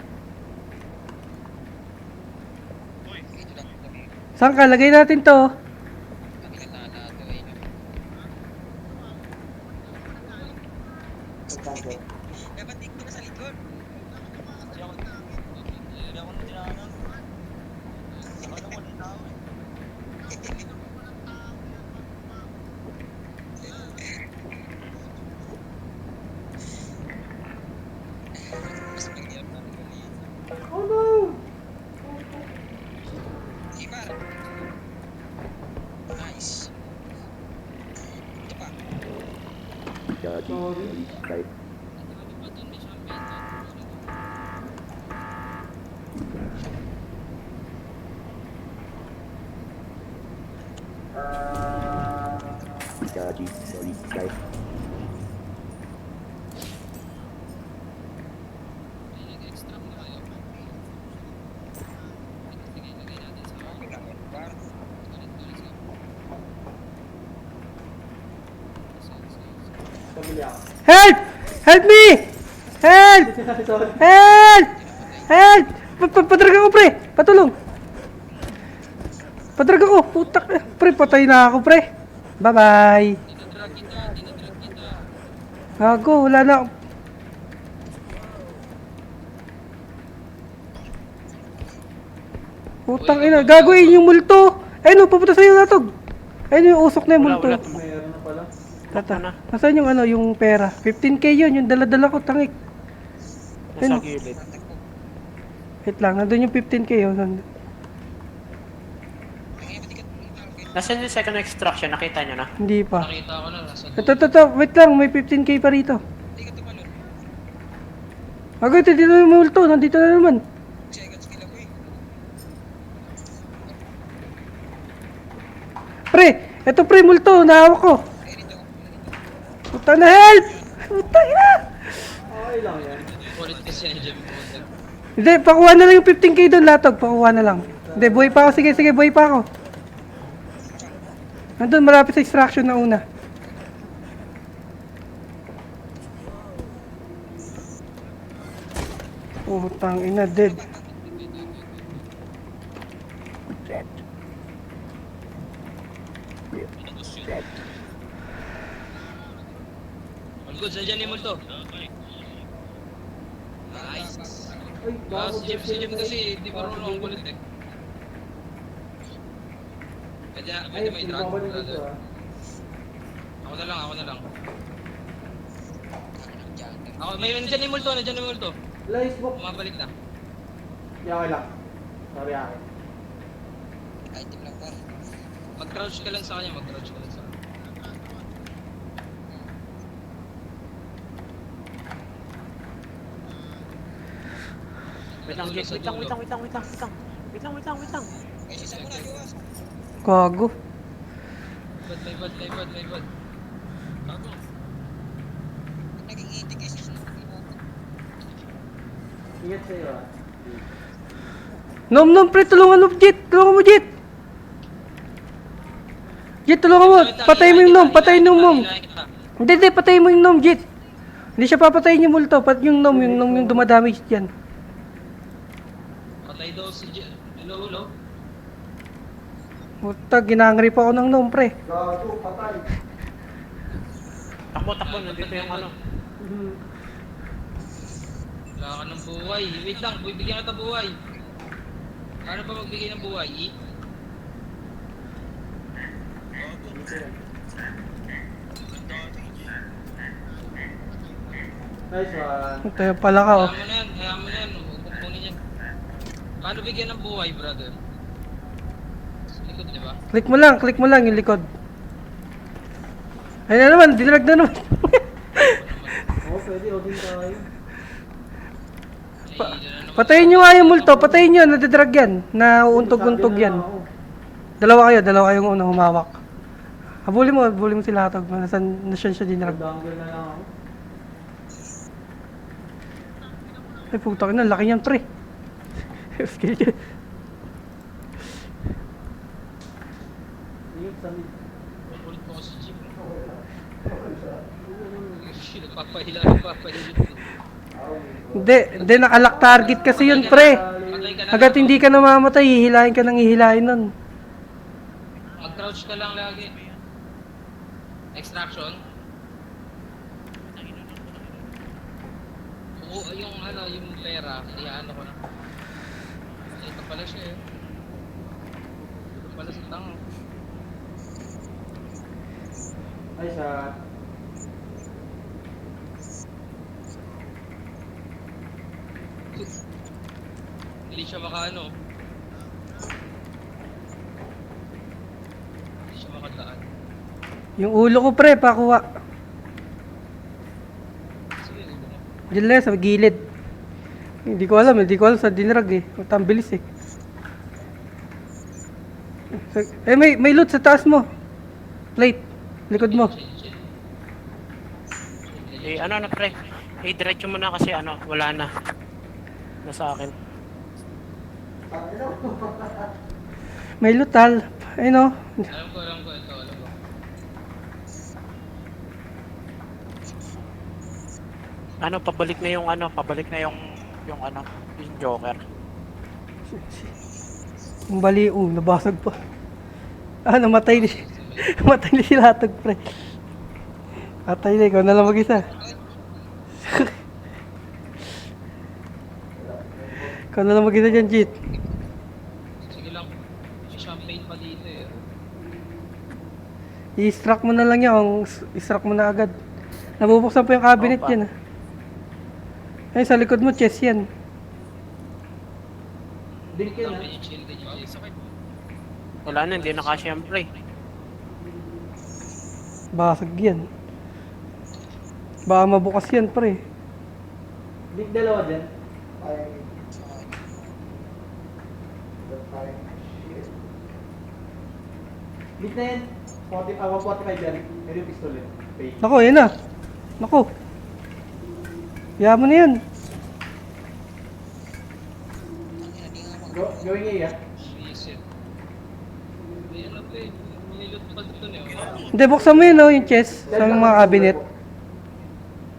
Saan ka? Lagay natin to. Oh no! Sorry. Pabili ako. Help! Help me! Help! Sorry. Help! Help! Padrag ako, pre! Patulong! Padrag ako! Putak! Pre, patay na ako, pre! Bye-bye! Dinadrag kita. Gago, wala na. Putang ina, gagawin yung multo. Ayun, papunta sa'yo natog. Ayun yung usok na yung multo. Wala. Mayroon na pala. Tata. na. Nasaan yung ano, yung pera? 15k yun, yung dala-dala ko, tangik. Nasa gilid. Wait lang, nandun yung 15k yun. Nasaan yung second extraction? Nakita nyo na? Hindi pa. Nakita ko na, nasa Ito, wait lang, may 15k pa rito. Hindi ka tumalon. Ako, ito, dito yung multo, nandito na naman. Seconds kila ko eh. Pre, ito pre, multo, nahawak ko. Puta na, help! Puta ina! Okay lang yan. Kulit kasi yan, Jim. Hindi, pakuha na lang yung 15k doon, latog, pakuha na lang. Hindi, buhay pa ako, sige, buhay pa ako. Nandun, malapit sa extraction na una. Putang ina, dead. All good, nandiyan yung multo. Nice. Ay, bago Si Jim kasi, di marunong ang kulit eh. Pwede may drag, babalik ito brother. ah. Ako na lang. Nandiyan yung multo. Lies mo. Bumabalik na. Yeah, okay lang. Sorry akin. Mag-crouch ka lang sa kanya. Wait lang, Jake. Wait lang. Gago. May bad. Ingat sa'yo ah. Nom, pre, tulungan mo, Jit. Jit, tulungan mo. Patay mo yung nom, Hindi, patay mo yung nom, Jit. Hindi siya papatayin yung multo, yung nom yung dumadamage dyan. Patay daw si Jim. Hello. Puta, ginangrip ako ng nom, pre. Gago, patay. Takbo. Nandito yung ano. Wala ka ng buhay. Wait lang, bibigyan kita buhay. Paano ba magbigay ng buhay? Nice one. Tayo pala ka, oh. Hayaan mo na yan. Huwag mong kunin yan. Paano bigyan ng buhay, brother? Sa likod, di ba? Click mo lang yung likod. Ayun na naman, dinarag na naman. Oo, pwede. Odin tayo. Patayin nyo nga yung multo, patayin nyo, nadidrag yan. Nauuntog-untog yan. Dalawa kayong unang humawak. Habulin mo sila hatog. Nasaan siya dinarag. Dangle na lang ako. Ay, puta ka na, laki niyan, pre. Skill niya. Ingat sa mid. Kulit mo kasi Jim. Nagpapahila. Hindi, nakalak target kasi yun, pre. Hanggat hindi ka namamatay, hihilahin ka ng hihilahin nun. Mag-crouch ka lang lagi. Extraction. Oo, yung pera, iyaano ko na. Ito pala siya eh. Ito pala si Tang. Ay, sa... Hindi siya makaano. Hindi siya makadaan. Yung ulo ko, pre, pakuha. Sige, ulo mo. Diyan lang, sa gilid. Hindi ko alam sa dinarag eh. Ang bilis eh. May loot sa taas mo. Plate. Likod mo. Ano pre? Diretso mo na kasi wala na. Nasa akin. May loot, tal. Ayun o. Alam ko ito, alam ko. Ano, pabalik na yung yung Joker. Yung baliw, nabasag pa. Ah, namatay ni... namatay ni si Latag, pre. Patay na, ikaw na lang mag-isa. Ikaw na lang mag-isa dyan, Jit. Sige lang. May champagne pa dito eh. I-struck mo na lang yan, i-struck mo na agad. Nabubuksan pa yung cabinet Opa. yan, ah. Ay, sa likod mo, chest yan. Dink yun, May chill din yung sakit. Wala na, hindi na kasyempre. Basag yan. Baka mabukas yan, pre. Dink dalawa dyan. Dink na yan. 145 dyan. Pero yung pistol yun. Fake. Nako, yan na. Nako. Kaya mo na yan. Going A, ah. Reset. May ano to eh. May loot pa dito eh. Hindi, buksan mo yun, oh, yung chest. Sa mga cabinet.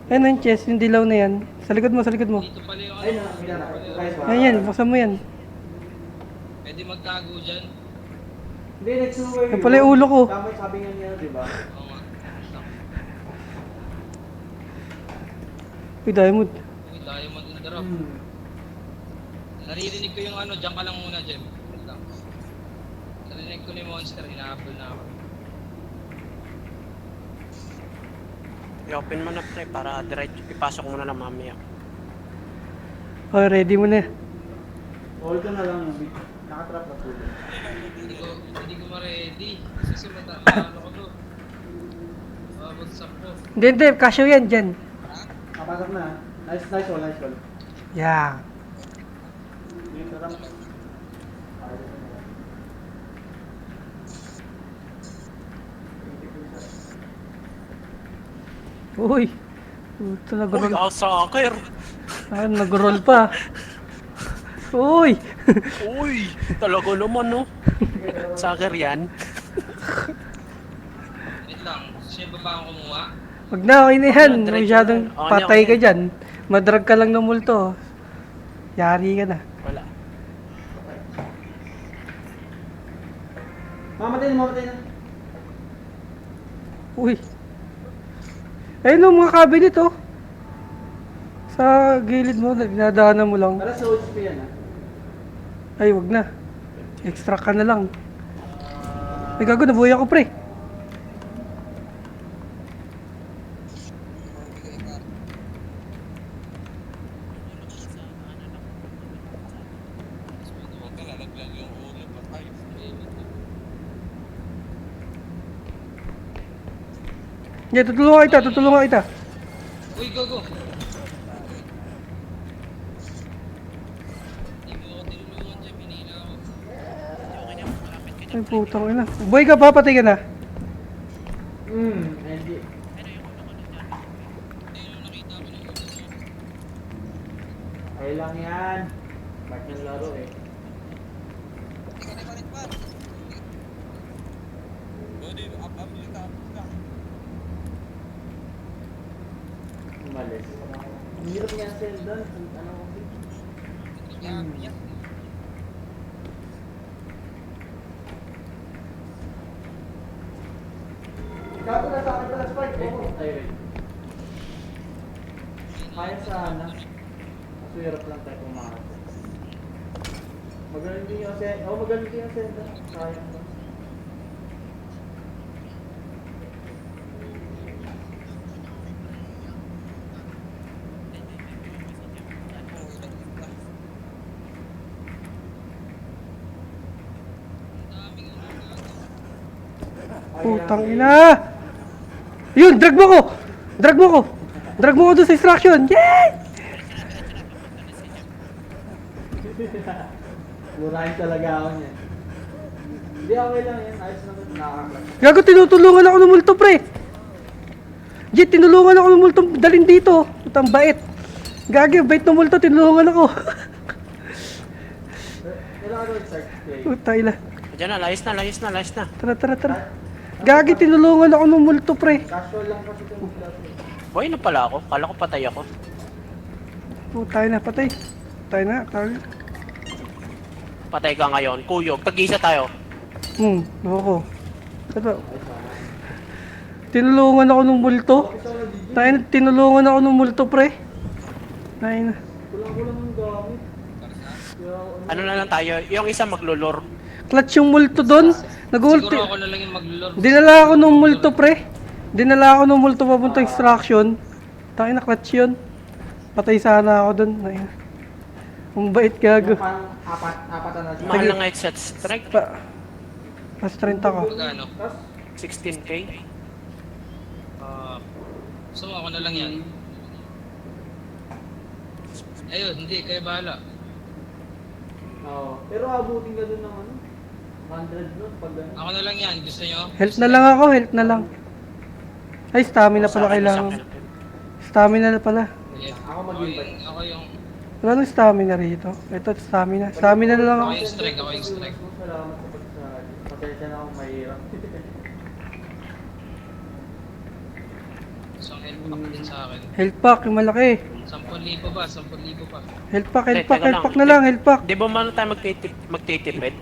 Ayan, yung chest, yung dilaw na yan. Sa likod mo, sa likod mo. Dito pala yung Ayun ano. na, mila na. Guys, Ayan, yan, buksan mo yan. Pwede magtago dyan. Hindi, next to where Yan pala yung ulo ko. Tama yung sabi nga niya, di ba? Oo nga. Uy, diamond. Uy, diamond in the rough. Hmm. Naririnig ko yung ano, dyan ka lang muna, Jem. Wait lang. Narinig ko na yung monster, hinahabol na ako. I-open mo na pre para diretso ipasok mo na lang mamaya. Oh, ready mo na. Hold ko na lang. Nakatrap na tuloy. Hindi ko ma-ready. Kasi sumata, ano ko to. Babagsak ko. Hindi, hindi, kasyo yan, dyan. Kapasok na. Nice, nice one, nice one. Yeah. Yung sarap. Uy. Ito, Uy, nag-roll. soccer! Ah, nag-roll pa. Uy. Uy, talaga naman no. Soccer yan. Wait lang. Siya ba akong kumuha? Wag na, okay na yan. Wala, diretso Masyadong na. Okay na, patay okay ka na. dyan. Madrag ka lang ng multo. Yari ka na. Wala. Mamatay na, mamatay na. Uy. Ayun o, mga cabinet oh. Sa gilid mo, dinadaanan mo lang. Para sa HP yan, ah. Ay, wag na. Extra ka na lang. Ay, gago, nabuhay ako, pre. Yeah, tutulungan kita, tutulungan kita. Uy, go, go! Hindi mo ako tinulungan dyan, hinila ako. Ay, putang ina. Buhay ka pa, patay ka na. Hindi. Ay lang yan. Ba't yung laro eh. Umalis. Ang hirap niya sell doon. Ano kasi? Gago na sa akin pala, Spike. Oo. Ay, wait. Kaya sana. Kaso hirap lang tayo pumasok. Magaling din yung send. Oo, magaling din yung send. Sayang lang. Putang ina. Yun, drag mo ko. Drag mo ko. Drag mo ko doon sa extraction. Yay! Murahin talaga ako niyan. Hindi, okay lang yan. Ayos naman. Nakaka-clutch. Gago, tinutulungan ako ng multo, pre. Jit, tinulungan ako ng multo. Dalhin dito. Putang bait. Gagi, bait ng multo. Tinulungan ako. Kailangan ko start play. Putang ina. Diyan na, layas na, layas na, layas na. Tara, tara, tara. Gagi, tinulungan ako ng multo, pre. Casual lang kasi ito. Buhay na pala ako. Kala ko patay ako. Oh, tayo na, patay. Tayo na, tayo. Patay ka ngayon. Kuyog. Tag-isa tayo. Loko. Ito. Tinulungan ako ng multo. Tayo na, tinulungan ako ng multo, pre. Tayo na. Kulang-kulang ng gamit. Ano na lang tayo? Yung isa maglulor. Clutch yung multo doon. Nag-ulti. Siguro ako na lang yung maglulord. Dinala ako ng multo, pre. Dinala ako ng multo papunta extraction. Tayo na, clutch yun. Patay sana ako doon. Tayo na. Ang bait gago. Parang apat na siya. Mahal ng headset strike. Mas 30 ko. Magkano? Tapos, 16k. Gusto mo ako na lang yan. Ayun, hindi, kayo bahala. oo. Pero abutin ka dun ng ano? 100 nun pag ano. Ako na lang yan, gusto nyo? Health na lang ako, health na lang. Ay, stamina Sa pala akin, kailangan. sa akin. Stamina na pala. Yeah. Ako mag-invite. Ako yung, Wala nang stamina rito. Ito, stamina. Stamina na lang ako ako. yung strike, ako yung strike. Salamat sa pagsasabi. Pasensya na akong mahirap. Isang health pack din sa akin. Health pack, yung malaki. 10,000 ba? 10,000 pa. Health pack, health Teka pack, lang. health pack na lang, health pack. Di ba man tayo magtitipid?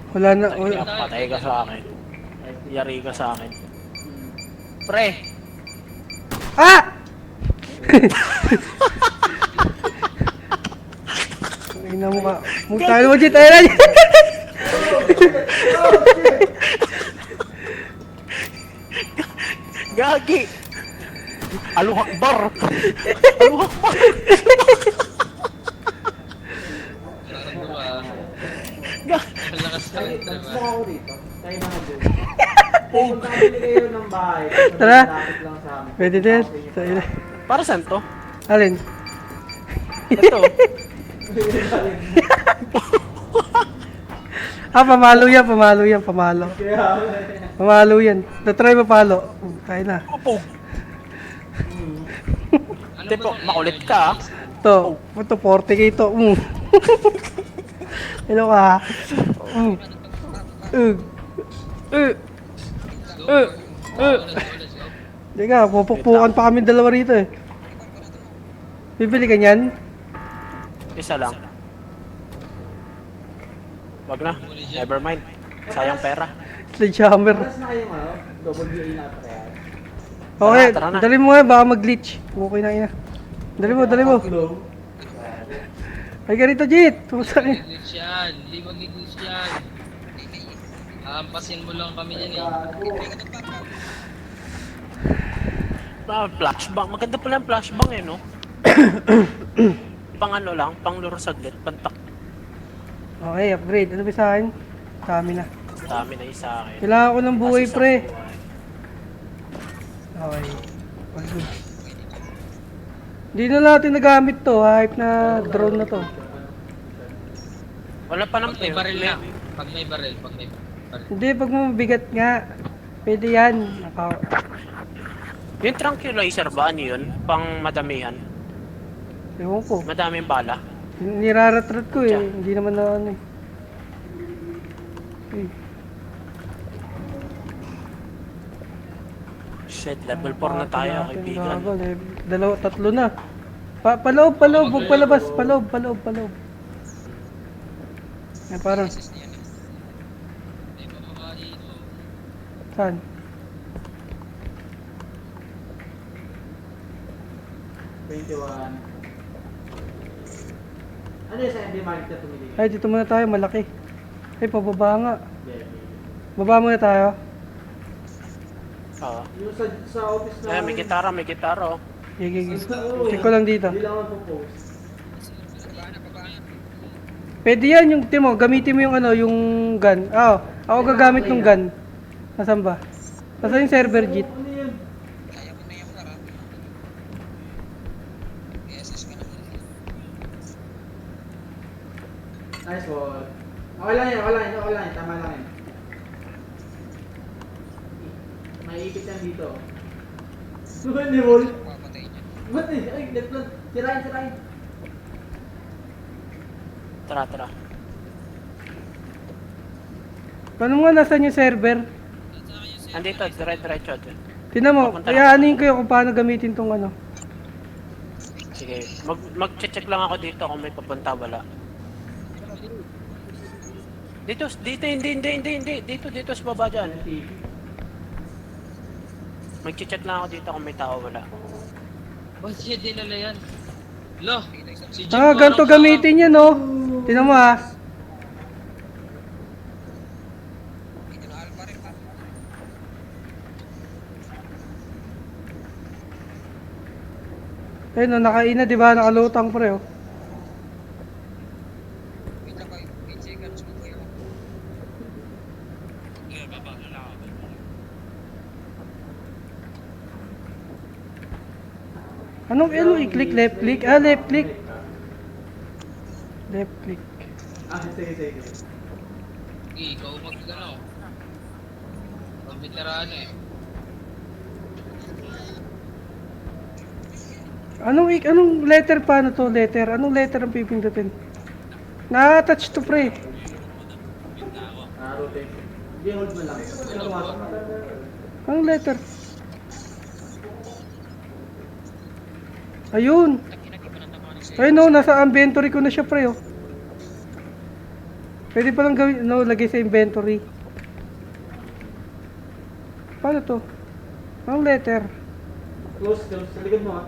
Wala na, wala. Kaya patay ka sa akin. Yari ka sa akin. Pre! Ah! Ina mo ka. Tayo mo, Jit. Ayun na. Gagi! Aluhakbar! Aluhakbar! Ano ba? Ang lakas ka rin, diba? Gusto ako dito. Tayo na mag-go. Pupunta kami kayo ng bahay. Tara. Lapit lang sa amin. Pwede din. Tayo na. Para saan to? Alin? Ito. Pamalo yan, pamalo yan, pamalo. Kaya, Pamalo yan. Na-try mapalo. Tayo na. Opo! Ano Tipo, ba makulit ka ah. Ito 40k ito. Hello ka. Let's go. Hindi ka, pupukpukan pa kami dalawa rito eh. Bibili ka niyan? Isa lang. Wag na. Never mind. Sayang pera. Sledgehammer. paras na kayong ano? WA na kaya. Okay, Tara na. dali mo nga, baka mag-glitch. Okay na ina. Dali mo, dali mo. Hello? Ay ka rito, Jit. Pusa niya. Glitch yan. Hindi mag-glitch yan. Ampasin mo lang kami yan eh. Flashbang. Maganda pala yung flashbang eh, no? Pang ano lang, pang luro saglit, pantak. Okay, upgrade. Ano ba sa akin? Dami na. Dami na isa akin. Kailangan ko ng buhay, Kasi sa pre. buhay. Okay. All good. Hindi na natin nagamit to. Hype na drone na to. Wala pa naman Pag may baril na. Pag may baril. Hindi, pag mabigat nga. Pwede yan. Yung tranquilizer ba, ano yun? Pang madamihan? Ewan ko. Madaming bala? Niraratrat ko eh. Hindi naman na ano eh. Eh. Shit, level 4 na tayo, kaibigan. Dalawa, tatlo na. Paloob, huwag palabas. Paloob. Yan, parang. May bababa dito. Saan? Ano yung sa MD Market na tumili? Ay, dito muna tayo. Malaki. Ay, pababa nga. Baba muna tayo. Oo. Yung sa office na... Eh, may gitara, oh. Gigigig. Check ko lang dito. Hindi lang mag-post. Pwede yan yung timo, gamitin mo yung ano, yung gun. Ako gagamit ng gun. Nasaan ba? Nasaan yung server, Jit? Ano yun? Nice one. Okay lang yan. Tama lang yan. May ipit yan dito. Hindi mo. Ba't eh? Ay, left lang. Sirain. Tara. Paano nga nasaan yung server? Andito, diretso. Tingnan mo, Papunta kaya anin kayo kung paano gamitin tong ano. Sige, mag-check lang ako dito kung may papunta, wala. Dito, hindi. Dito sa baba dyan. Mag-check lang ako dito kung may tao, wala. Ba't siya dinala yan? Lo, si Jim Ah, ganito parang gamitin yan, no? Tingnan mo, ah. Ayun, no, nakaina, di ba? Nakalutang, pre, oh. Anong i-click? Left click? Ah, left click. Left click. Sige. Ikaw mag-ano. Ang veterano eh. Anong letter paano to? Letter? Anong letter ang pipindutin? Na-attach to, pre. Rotation. Hindi, hold mo lang. Anong letter? Ayun. Ayun, no, nasa inventory ko na siya, pre, oh. Pwede pa lang gawin, no, lagay sa inventory. Paano to? Anong letter? Close. Sa likod mo, ha?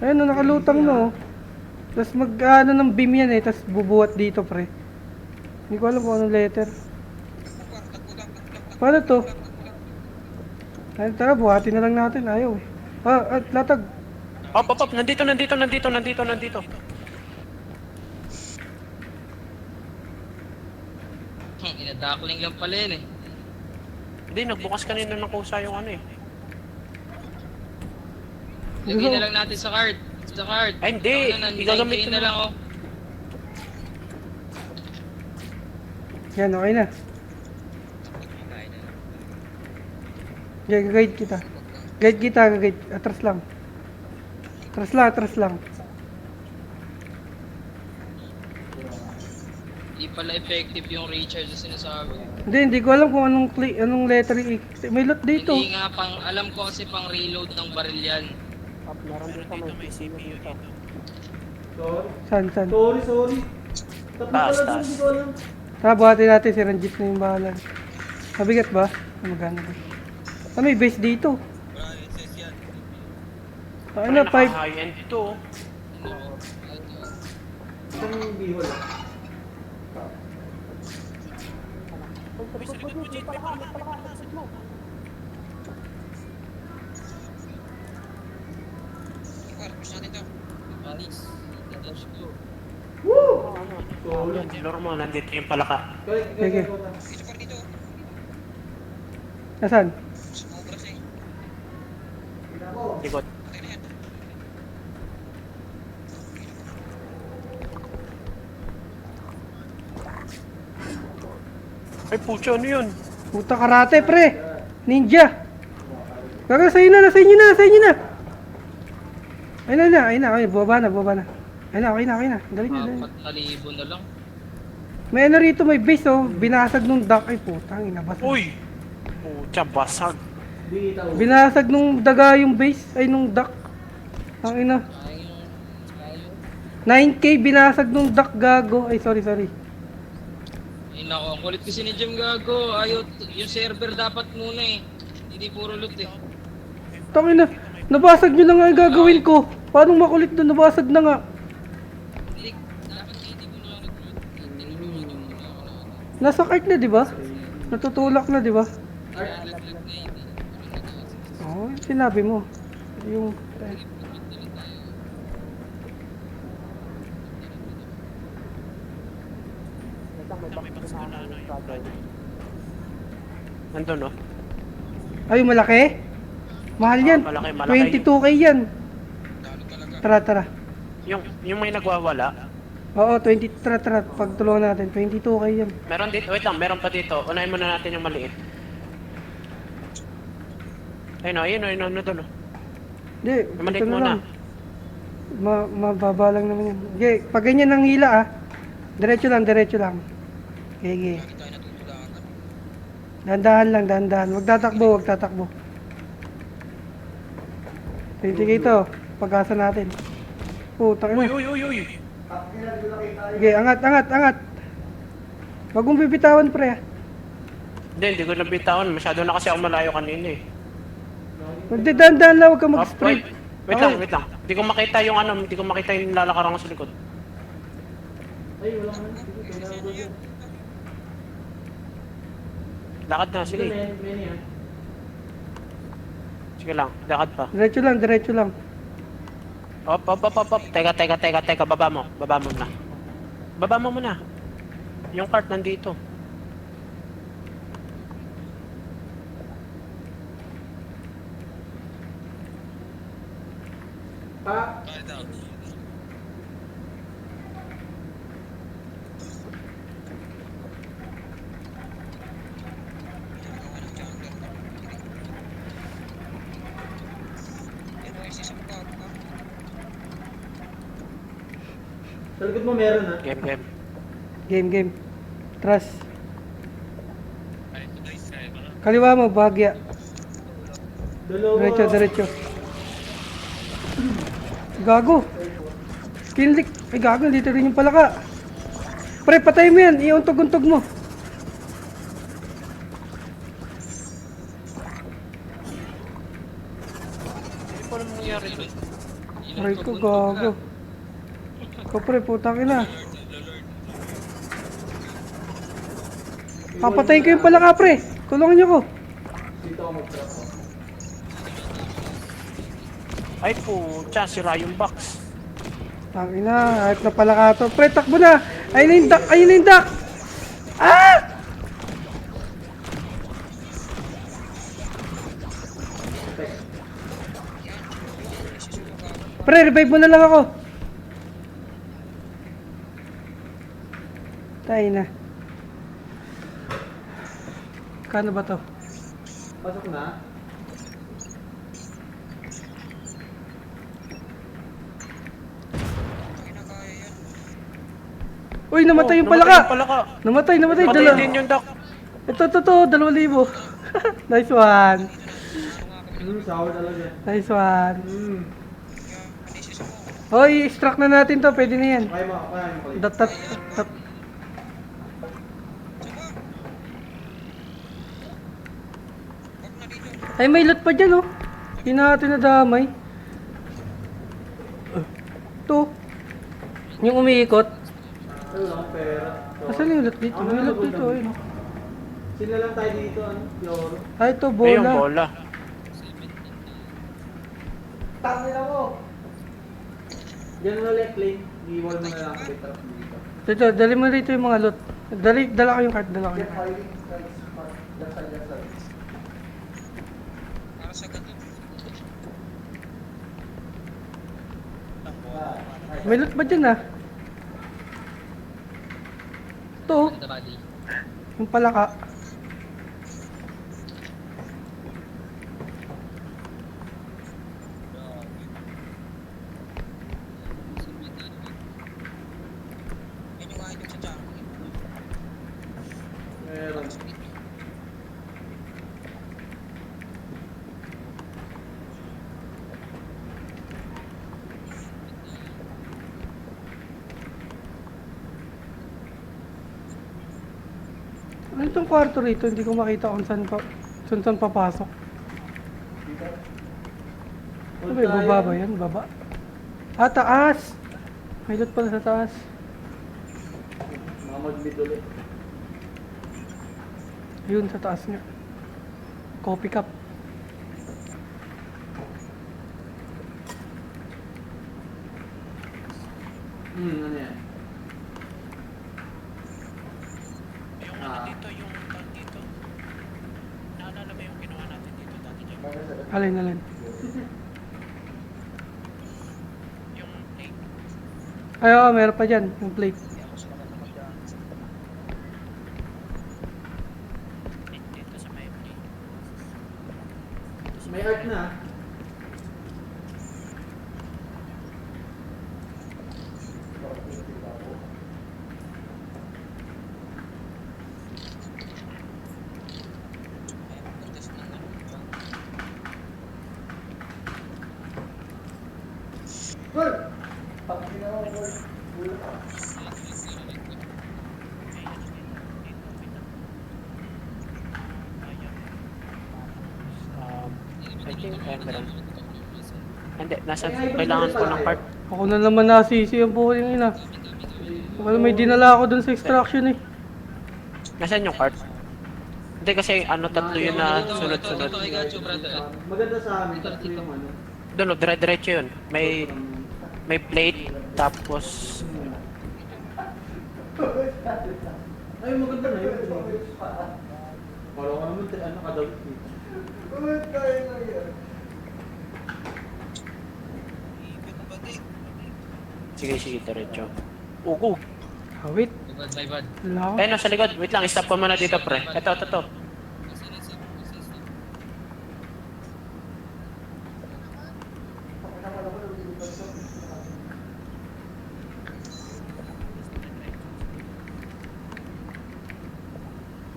Ayun, no, nakalutang, no. Tapos mag-ano ng beam yan, eh. Tapos bubuhat dito, pre. Hindi ko alam kung anong letter. Paano to? Ayun, tara, buhatin na lang natin. Ayaw, eh. Latag. Op. Nandito. Inadakling lang pala yun eh. Hindi, nagbukas kanina ng kusa yung ano eh. Lagay na lang natin sa card. Sa card. Ay, hindi. Igagamitin na lang oh. Yan, okay na. Okay, guide kita. Guide. Atras lang. Atras lang. Hindi pala effective yung recharge na sinasabi. Hindi ko alam kung anong letter may lot dito. Hindi nga alam ko kasi pang reload ng baril yan. Meron dito may CPU dito. Sorry. San? Sorry. Tapos Taas. hindi ko alam. Tara, buhatin natin si Ranjit na yung bahala. Mabigat ba? Magana ba? Ah, may base dito. Ano, 5. High-end ito. Isang bihol, ha? Sorry. Lord mo, nandito yung palaka. Sige. Nasaan? Likod. Ay, pucho, ano yun? Puta karate, pre. Ninja. Kaka, sa'yo na. Ayun na. Ay, baba na. Ayun na. Dali. 4,000 na lang. May ano rito, may base, oh. Binasag nung duck. Ay, putang ina, basag. Uy! Pucha, basag. Binasag nung daga yung base. Ay, nung duck. Ang ina. 9K binasag nung duck, gago. Ay, sorry. Ay nako, ang kulit kasi ni Jim gago. Ayaw, yung server dapat muna eh. Hindi puro loot eh. Tangina, nabasag nyo lang nga yung gagawin ko. Paano makulit doon? Nabasag na nga. Dapat hindi mo na nag-loot. Nasa cart na, di ba? Natutulak na, di ba? Oo, sinabi mo. Yung... Nandun, no? Ay, yung malaki? Mahal yan. Malaki. 22K yan. Tara. Yung may nagwawala. Oo, 20. Tara. Pagtulungan natin. 22K yan. Meron dito, wait lang, meron pa dito. Unahin muna natin yung maliit. Ayun, doon, no? Hindi, Maliit ito na muna. lang. Mababa lang naman yan. Okay, pag ganyan ang hila, ah. Diretso lang. Okay. Dahan-dahan lang, dahan-dahan. Huwag tatakbo, huwag tatakbo. Indicator, pag-asa natin. Putang Uy, ina. uy, uy, uy. Sige, angat, angat, angat. Huwag mong bibitawan, pre. ah. Hindi ko nabitawan. Masyado na kasi ako malayo kanina eh. Hindi, dahan-dahan lang, huwag ka Wait, mag-sprint. wait lang, wait lang. Hindi ko makita yung ano, hindi ko makita yung lalakaran ko sa likod. Ay, wala ka na. Sige, kailangan ko dyan. Lakad na, Sige, sige. many ah. Sige lang, lakad pa. Diretso lang, diretso lang. Op, op, op, op, op. Teka, baba mo muna. Baba mo muna. Yung cart nandito. Pa, sa likod mo meron ah. Game, game. Game, game. Trust. Kaliwa mo, bahagya. Dalawa. Diretso, diretso. Gago. Kinlik. Ay, gago. Dito rin yung palaka. Pre, patay mo yan. Iuntog-untog mo. Ano pa naman nangyari doon? Aray ko, gago. Ko, pre, putang ina. Papatayin ko yung palaka, pre. Tulungan niyo ko. Dito ako mag-drop. Ay putya, sira yung box. Tangina, ayot na palaka to. Pre, takbo na. Ayun na yung duck, ayun na yung duck. Ah! Pre, revive mo na lang ako. Tayo na. Kano ba to? Pasok na. Uy, namatay yung Namatay palaka. yung palaka. Namatay, Patay dala. din yung duck. Ito, 2,000. Nice one. Sour talaga. Nice one. Hmm. Hoy, extract na natin to. Pwede na yan. Kaya mo kalit. Dat. Ay, may loot pa dyan, oh. Hindi natin nadamay. Ito. Yung umiikot. Ay, wala akong pera. Asan yung loot dito? May loot dito, ayun. Sila lang tayo dito, ano? Yoro. Ay, ito, Ay, yung bola. bola. Tangin ako! Diyan na ulit, Clay. I-wall mo na lang ako dito. Dito, dali mo rito yung mga loot. Dala ko yung card, dala ko yung card. May loot ba dyan, ah? Ito, oh. The body. Yung palaka. Meron. Ano itong kwarto rito? Hindi ko makita kung saan papasok. Ano ba, baba ba yan? Baba? Ah, taas! May loot pala sa taas. Mga mag-mid ulit. Yun, sa taas nga. Coffee cup. Ano yan? Yung ano dito, yung tag dito. Naalala mo yung ginawa natin dito dati dyan? Alin. Yung plate. Ay, oo, meron pa dyan. Yung plate. Dito sa may plate. May art na. I think meron. Hindi, kailangan ko ng part. Ako na naman nasisi ang buhay ng ina. Wala, may dinala ako dun sa extraction eh. Nasaan yung cart? Hindi kasi tatlo yun na sunod-sunod. I got you, brother. Maganda sa amin, tatlo yung ano. Doon, dire-diretso yun. May plate, tapos... Ay, maganda na yun. Wala ka naman, ano ka daw dito. Sige, diretso. Ugo! Ah, wait. My bad. Wala ako. Ayun, nasa likod. Wait lang, stop ko muna dito, pre. Ito.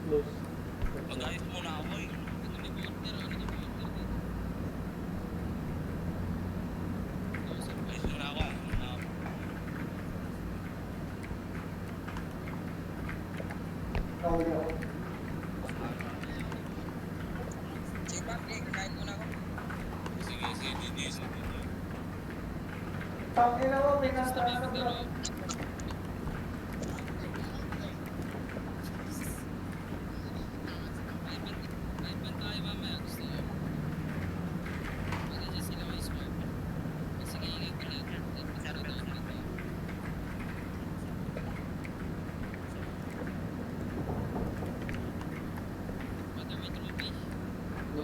Close. Mag-ayos muna ako eh. Ayos muna ako.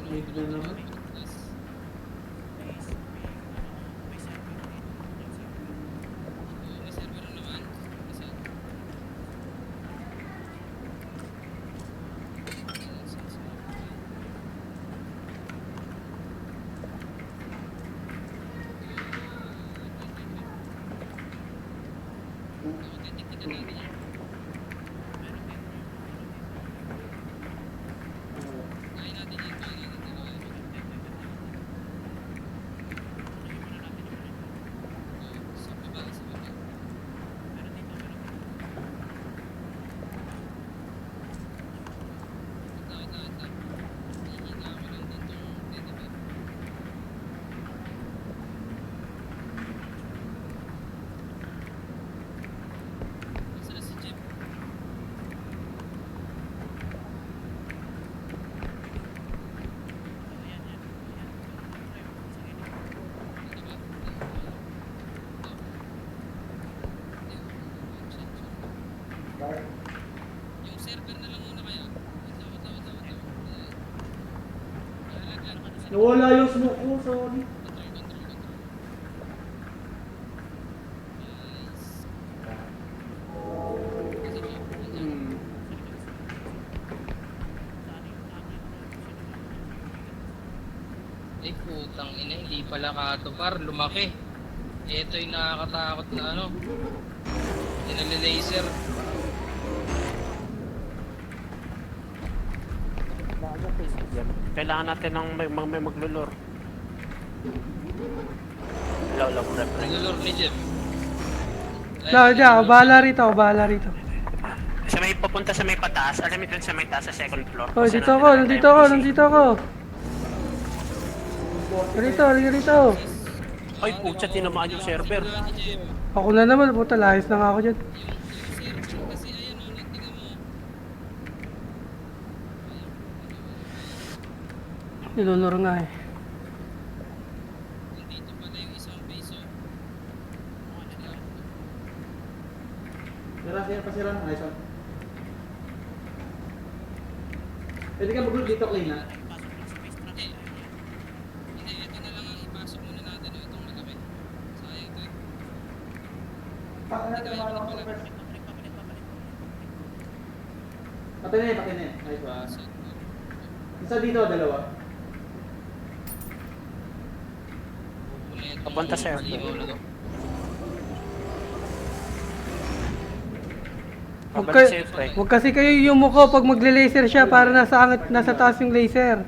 Need na naman. Nawala yung smoke ko, sorry. Eh, putang ina, hindi pala katupar, lumaki. Ito yung nakakatakot na ano. Laser. Kailangan natin ng may maglulor. Hello, pre. Nagulor ni Jeff. Hindi ako. Bahala rito. Sa may papunta sa may pataas, alam mo dun sa may taas sa second floor. Oh, Kasi dito ako. Nandito ako. Rito. Ay, putya, tinamaan yung server. Ako na naman. Puta, layas na nga ako dyan. Nilulur nga eh. Dito pala yung isang piso. Pasira na, nice one. Pwede ka mag-group dito, clean ha? Hindi, ito na lang ang ipasok muna natin itong malaki. Sayang to eh. Patay na yun. Nice one. Isa dito, dalawa. Papunta sir. Huwag kasi kayo yumuko pag magle-laser siya para nasa taas yung laser.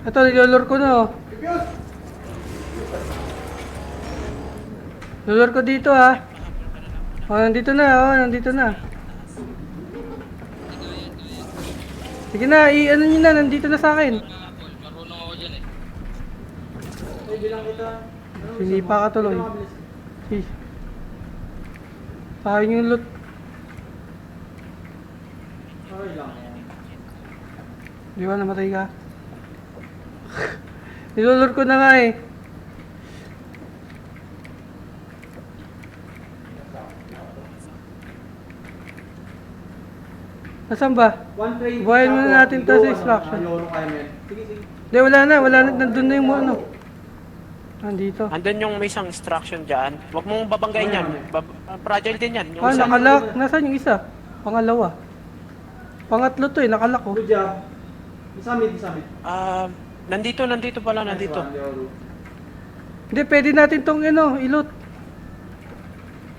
Ito, nilolor ko na oh. Lulur ko dito ha. Oh, nandito na, oh, nandito na. Sige na, ano nyo na, nandito na sa akin. Marunong ako dyan eh. Ay, bilang kita. Ano, Sinipa ka tuloy. Pinakamabilis. Si. Sayang yung loot. Okay lang. Di ba namatay ka? Nilulur ko na nga eh. Nasaan ba? 120. Buhayin muna natin to sa extraction. Ayoko kaya men. Sige, sige. Hindi, wala na. Nandun na yung ano. Nandito. Andun yung may isang instruction dyan. Huwag mong babanggain yan. Fragile din yan. Yung Ah, isa. nakalak. Nasaan yung isa? Pangalawa. Pangatlo to eh, nakalak ko. Good job. Isamit, isamit. Nandito pala, nandito. Nice one, Yoru. Hindi, pwede natin tong ilot.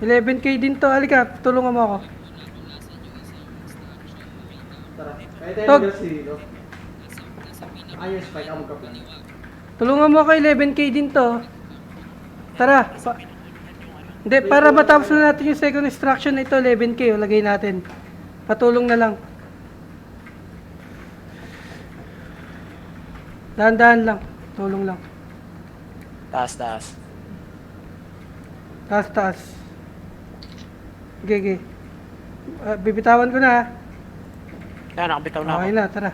11k din to. Halika, tulungan mo ako. Tara. Kaya tayo Tog. mag-gas dito. Ayos, spike ako magka-plan. Tulungan mo ako, 11k din to. Tara. Hindi, para matapos na natin yung second extraction na ito, 11k, lagay natin. Patulong na lang. Dahan-dahan lang. Tulong lang. Taas. Taas. Sige. Bibitawan ko na ha. Kaya nakabitaw na ako. Okay na, tara.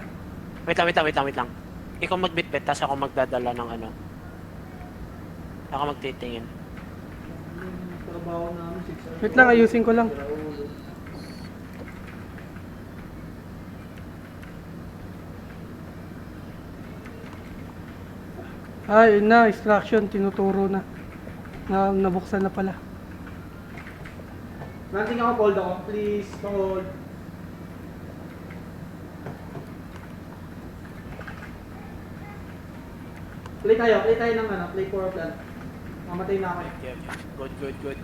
Wait lang. Ikaw magbitbit, tapos ako magdadala ng ano. Ako magtitingin. Yung trabaho namin, 6 hours. Wait lang, ayusin ko lang. Sira ulo. Yun na, extraction, tinuturo na. Nabuksan na pala. Planting ako, hold ako. Please, hold. Play tayo ng play for plan. Mamatay na ako eh. Good.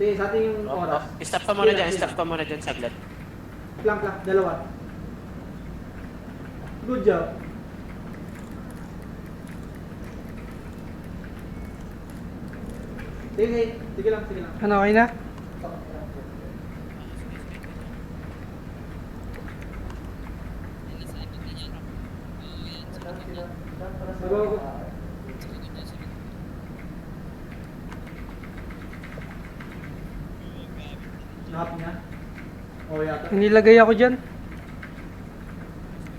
Sige, sa atin yung oras. Stop ka muna dyan, saglit. Plank, dalawa. Good job. Sige lang. Ano, okay na? Mag-go. Nakap niya? Oo yata. Nilagay ako dyan.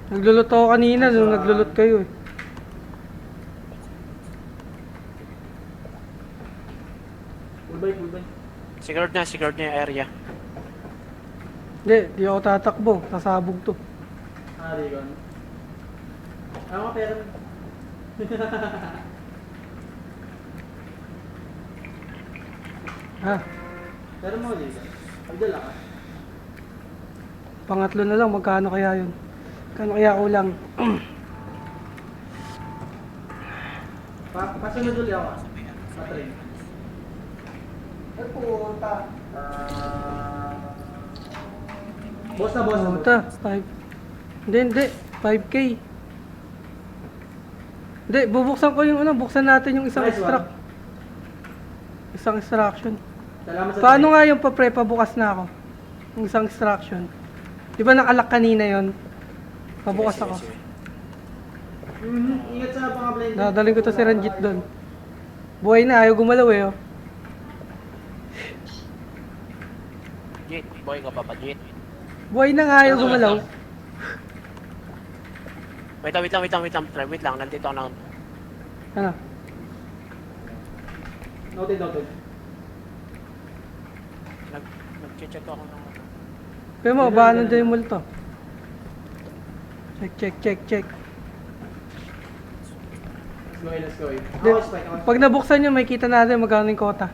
Naglulot ako kanina nung naglulot kayo eh. Full by. Secured na yung area. Hindi, di ako tatakbo. Sasabog to. Rigon. Ano ka pera? Ha? Pera mo dito. Pagdala ka. Pangatlo na lang, magkano kaya yun? Magkano kaya kulang? Pasunod ulit ako. Patrain. Ay puta. Boss na. Puta, 5. Hindi. 5k. Hindi, bubuksan ko yung buksan natin yung isang Nice extract. Isang extraction. Salamat sa Paano nga yung pa-prepa bukas na ako? Yung isang extraction. Di ba nakalak kanina yon? Pabukas Sige, ako. sige. Ingat sa mga blind. Dadaling ko to si Ranjit doon. Buhay na, ayaw gumalaw eh. Oh. Jit, boy ka pa, Jit. Buhay na nga, ayaw gumalaw. Wait lang, nandito ako na. Ano? Noted. Nag-check ako ng Kaya mo, baka nandun yung multo. Check. Let's go. Di, Ako spike. pag nabuksan yun, may kita natin magkano yung kota.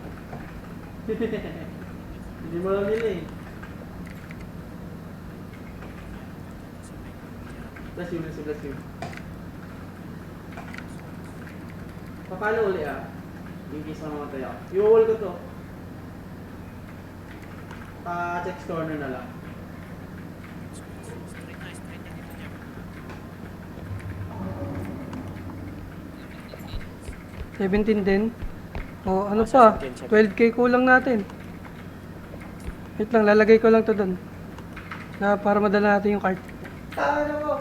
Hindi mo alam nila eh. Bless you. Papalo uli ah. In case mamamatay ako. I-wall ko to. Pa-check corner na lang. $17 din. O, ano pa? 12k kulang natin. Wait lang, lalagay ko lang to doon. Na para madala natin yung cart. Tama na mo.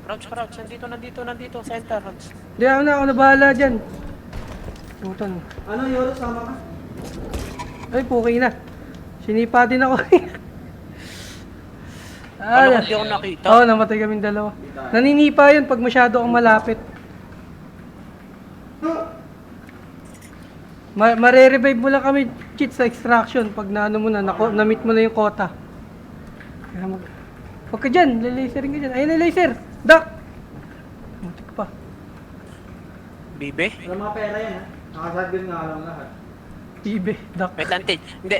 Crouch. Nandito. Center, Rods. Hindi, ako na bahala dyan. Putan. Ano, Yoro, sama ka? Ay, puki na. Sinipa din ako. Ano Ah, hindi ako nakita? Oo, namatay kaming dalawa. Naninipa yun pag masyado kang malapit. Mare-revive mo lang kami, cheat sa extraction pag naano mo na, na-meet mo na yung quota. Kaya Huwag ka dyan, lalaserin ka dyan. Ayun na laser! Duck! Mutik pa. Bibe? Wala mga pera yan, ha? Nakasagin nga lang lahat. Ibe, duck. Wait lang, Tid. Hindi.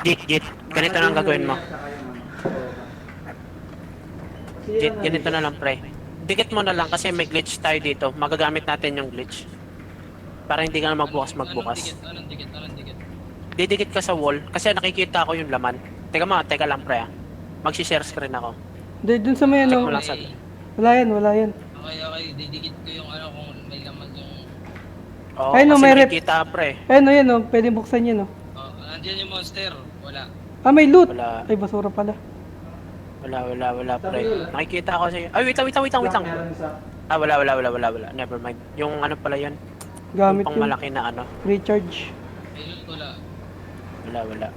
Git. Ganito na ang gagawin mo. Git, ganito na lang, pre. Dikit mo na lang kasi may glitch tayo dito. Magagamit natin yung glitch. Para hindi ka na magbukas. Anong dikit? Didikit ka sa wall kasi nakikita ko yung laman. Teka lang, pre. Magsi-share screen ako. Hindi, dun sa may Check ano. mo lang sa... Wala yan. Okay, didikit ko yung ano kung may laman yung... Oo, Ay, no, kasi may rep. nakikita, pre. Ayun, yan o, pwede buksan yan o. Oh, nandiyan yung monster. Wala. Ah, may loot! Wala. Ay, basura pala. Wala, pre. Nakikita ko sa'yo. Ay, wait lang. Meron isa. Ah, wala. Never mind. Yung ano pala yan? Gamit Yung pang yung malaki na ano. recharge. May loot, wala. Wala.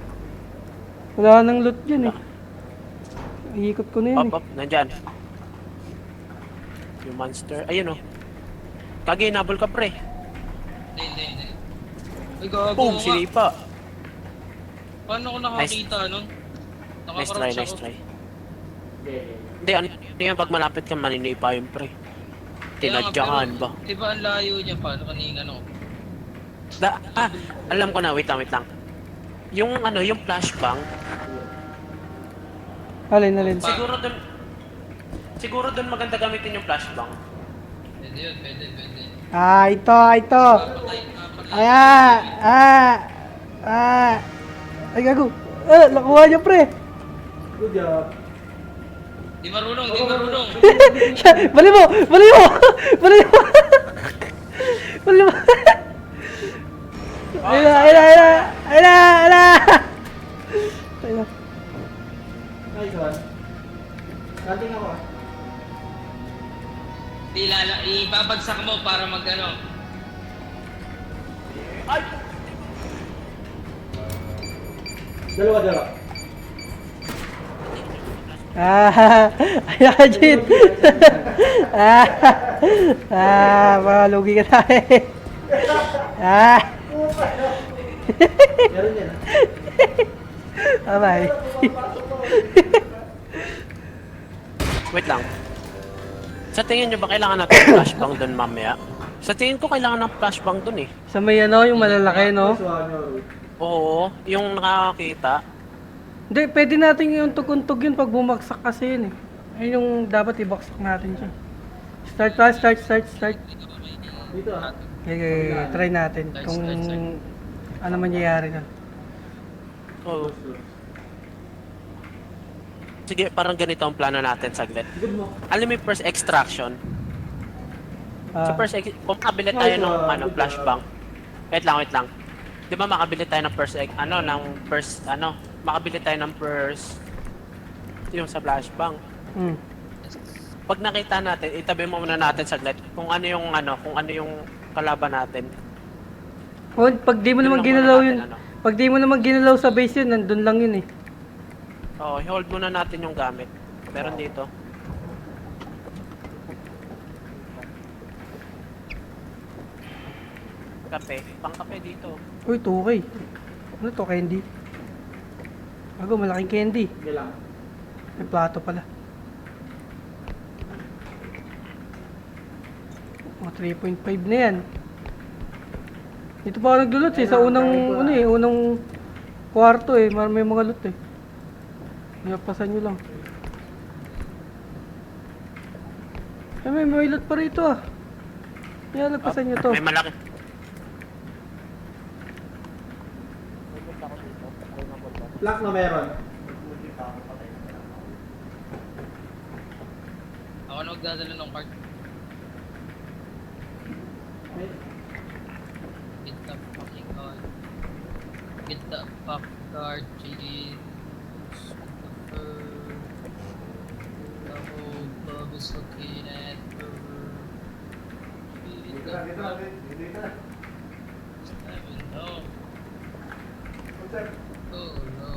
Wala nang loot dyan eh. Iikot ko na yan eh. Up, nandyan. Yung monster. Ayun, oh. Kagi, nabol ka, pre. Hindi. Ay, gago Boom, nga. sinipa. Paano ko nakakita nun? Nice Nakakrouch ako. try. Okay. Hindi, ano yung pag malapit ka, maninipa yun, pre. Kaya nga, Tinadyakan pero, ba? Di ba ang layo niya pa? Kanina, no? Alam ko na, wait lang. Yung ano, yung flashbang, Alin. siguro dun maganda gamitin yung flashbang. Pwede yun. Ah, ito. Patay. Ay, gago. Nakuha niya, pre. Good job. Di marunong. Bali mo! Ayun na! Nice one. Dating ako, ah. Ibabagsak mo para mag ano. Dalawa. Ayan ka, Jit. Malugi ka tayo. Meron yan, ha? Bye. Wait lang. Sa tingin nyo ba kailangan natin ng flashbang dun mamaya? Sa tingin ko kailangan ng flashbang dun eh. Sa may ano, yung malalaki, no? Nice one, Yoro. Oo, yung nakakakita. Hindi, pwede natin yung tug-untog yun pag bumagsak kasi yun eh. Ayun yung dapat ibaksak natin siya. Start. Dito, ha? Okay, try natin kung ano mangyayari na. Oo. Sige, parang ganito ang plano natin saglit. Good mo. Alam mo yung first extraction? Ah, Sa kung makabili tayo ng ano, flashbang. Wait lang. Di ba makabili tayo ng makabili tayo ng first yung sa flashbang. Pag nakita natin, itabi mo muna natin saglit kung ano yung kalaban natin. oh, pag di mo Yun naman lang ginalaw muna yun, natin, ano. pag di mo naman ginalaw sa base yun, nandun lang yun eh. Oo, hold muna natin yung gamit. Meron dito. Kape. Pang-kape dito. Uy, 2K. Ano to, candy? Malaking candy. Sige lang. May plato pala. Oh, 3.5 na yan. Dito pa ako naglulot eh. Sa unang kwarto eh. May mga loot eh. Iyapasan nyo lang. Ay, may loot pa rito ah. Lagpasan nyo to. May malaki. Black na meron. Ako na magdadala ng card. May, Get the fucking card. Get the fuck card, please. The whole club is looking at her. Get the fuck. No. Oh no.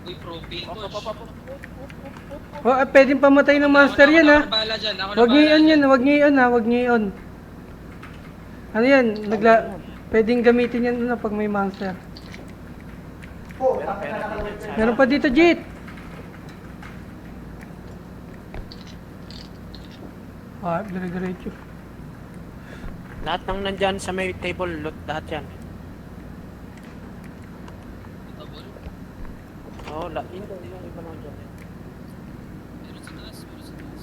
Uy, propane coach. Oh, pwedeng pamatay ng monster yan ha. Ako na bahala dyan. Ako na Huwag niyo bahala i-on dyan. yan, huwag niyo i-on ha, huwag niyo i-on. Ano yan, pwedeng gamitin yan na pag may monster. Pero pera din yan sa... Meron pa dito, Jit! Ah, dire-diretso. Lahat ng nandyan sa may table, loot lahat yan. Tabol. Oo, hindi, yung iba lang dyan. Meron sa taas, meron sa taas.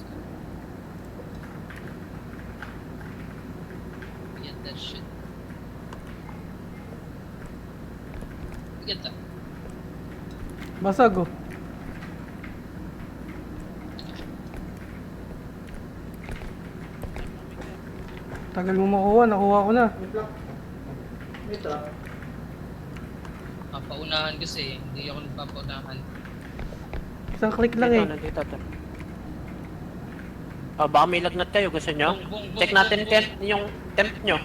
Get that shit. Get that. Basag oh. Tagal mo makuha, nakuha ko na. may plug. May truck. Papaunahan kasi, hindi ako nagpapaunahan. Isang click lang eh. Nandito, ito. Oh, baka may lagnat kayo, gusto nyo? Bong, bong, bong, Check natin bong, tent, yung tent nyo.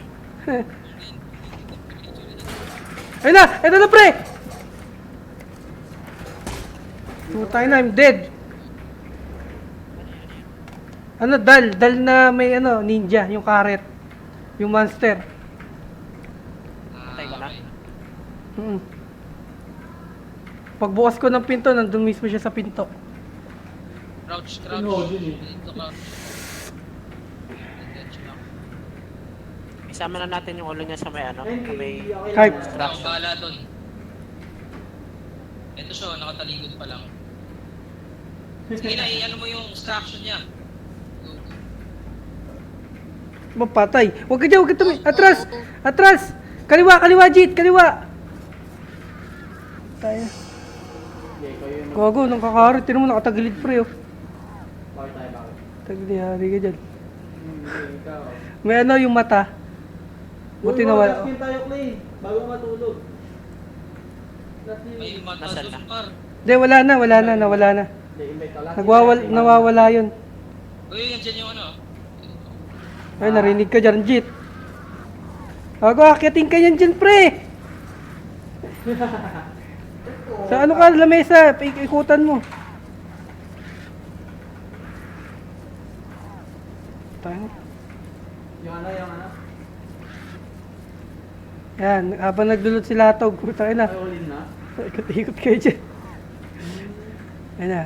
Ayun na! Ito na pre! Putay na, I'm dead. Ano, dal na may ano, ninja, yung karet. Yung monster. Patay ka na? Mm. Pagbukas ko ng pinto, nandun mismo siya sa pinto. Crouch, Ano, crouch. yun eh. Dito crouch. Diretso lang. Isama na natin yung ulo niya sa may ano, sa may... okay Hype. lang. Ako bahala dun. Ito siya, nakataligod pa lang. Sige na, ano mo yung extraction niya. Go, go. Mapatay. Huwag ka dyan, huwag ka tumi. Atras! Atras! Kaliwa, kaliwa, Jit! Kaliwa! Tayo. Okay, kayo yung Gago, nang kakarit. Tinan mo, nakatagilid pre oh. bakit tayo, bakit? Tagilid ka dyan. Hindi, ikaw. May ano yung mata. Buti na wala. Last game tayo, Clay. Bago matulog. Last game. May mata Nasaan doon, na? par. Hindi, wala na, wala na, nawala na. Hindi, invite ka. Last game Nagwawala, tayo. nawawala yun. Uy, yan yung ano. Ay, narinig ka dyan, Jit. Gago, akitin ka yan dyan, pre! Sa ano ka, lamesa, ikutan mo. Tayo. Yung ano. Yan, habang naglulot si Latog, tayo na. Ay, ulin na. Ikot-ikot kayo dyan. Ayan na.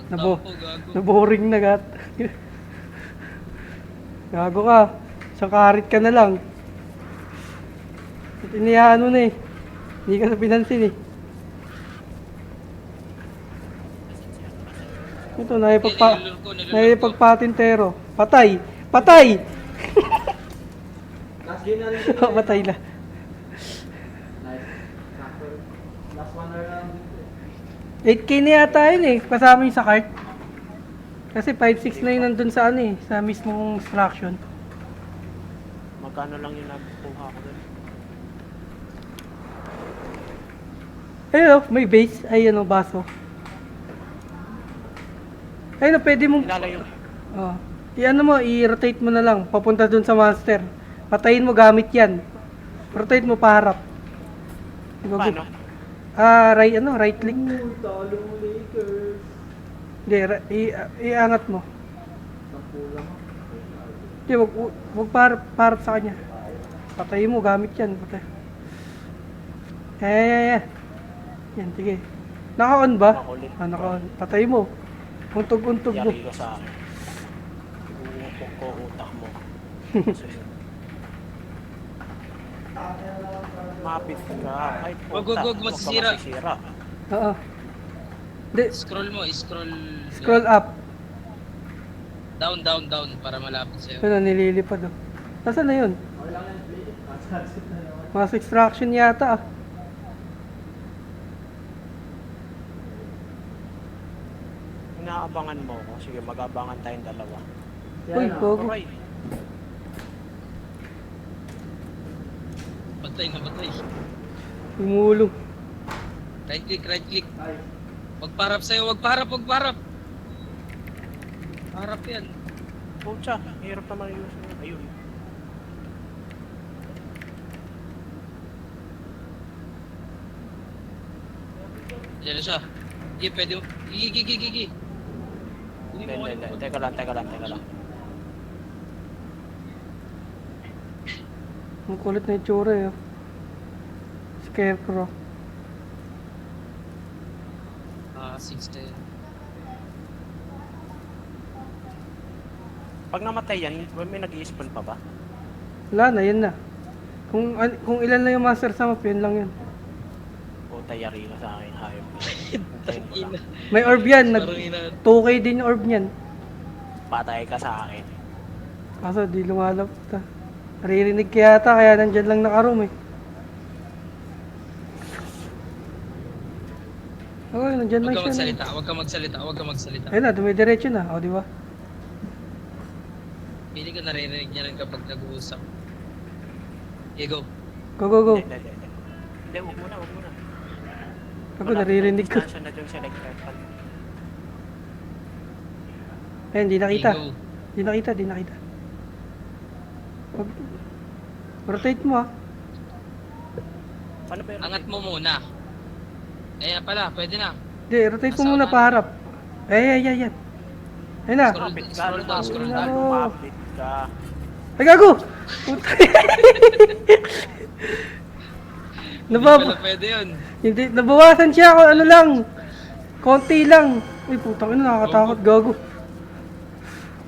Tampo, gago. Naboring na gat. Gago ka. Sa karit ka na lang. At iniyaan mo na eh. Hindi ka na pinansin eh. Ito, naipagpatintero. Patay! Patay! Last game na rin. Patay na. Nice. Sakto. Last one na lang. 8K na yata yun eh. Kasama yung sa cart. Kasi 5-6 na yun nandun sa ano eh. Sa mismong extraction. Magkano lang yung nakuha ko doon? Ayun oh, may base. Ay ano, baso. Ayun oh, pwede mong... Ilalayo. Oh. I-ano mo, i-rotate mo na lang. Papunta dun sa monster. Patayin mo gamit yan. Rotate mo paharap. Paano? Right click. Talong Lakers. Hindi, iangat mo. Sampu lang. Hindi, wag paharap sa kanya. Patayin mo gamit yan. Patay. Yan. Yan, sige. Naka-on ba? Makulit. Naka-on. Patay mo. Untog-untog mo. Yari ka sa akin. Uupok ko utak mo. Mapit ka. Ay, Wag, puta. wag, masisira. Huwag ka masisira. Oo. Hindi, Scroll mo, scroll. scroll up. Down, down, down para malapit sa'yo. Ito na, nililipad oh. Nasaan na yun? Okay lang yan, play. Sunset na naman. Mass extraction yata ah. inaabangan mo ko. Sige, mag-abangan tayong dalawa. Uy, Yan, gogo. Alright. Patay na patay. Umulong. Right click, right click. Ay, Magparap sa'yo, wag parap. Harap yan. Pucha, hirap naman yung ayun. Diyan na siya. Gigi, pwede mo. Gigi. Hindi. Teka lang. Ang kulit na itsura eh. Scarecrow. 610. Pag namatay yan, may nag-i-spawn pa ba? Wala na, yan na. Kung ilan lang yung master sa map, yun lang yun. Puta, yari ka sa akin, hayop. Hintayin mo lang. May orb yan. Parang ina. 2K din yung orb niyan. Patay ka sa akin. Kaso di lumalapit ah. Naririnig kaya yata, kaya nandyan lang nakaroom eh. Oo, nandyan lang Huwag ka siya. magsalita, huwag ka magsalita. Ayun na, dumidiretso na. O, di ba? Pili ko naririnig niya rin kapag nag-uusap. Okay, go. Go. Hindi, huwag muna. Ako, naririnig ko. Distansya na dun sa electrical. Ayun, di nakita. Okay, go. Di nakita. Wag. Rotate mo ah. Paano ba yun? Angat mo muna. Ayan pala, pwede na. Di, rotate mo Nasa muna unahan. paharap. Yan. Ayun na. Scroll down, scroll down. Lumapit ka. Ay, gago! Puta. Hindi pala pwede yun. Hindi, nabawasan siya ako, ano lang. Konti lang. Uy, putang ina, nakakatakot, gago.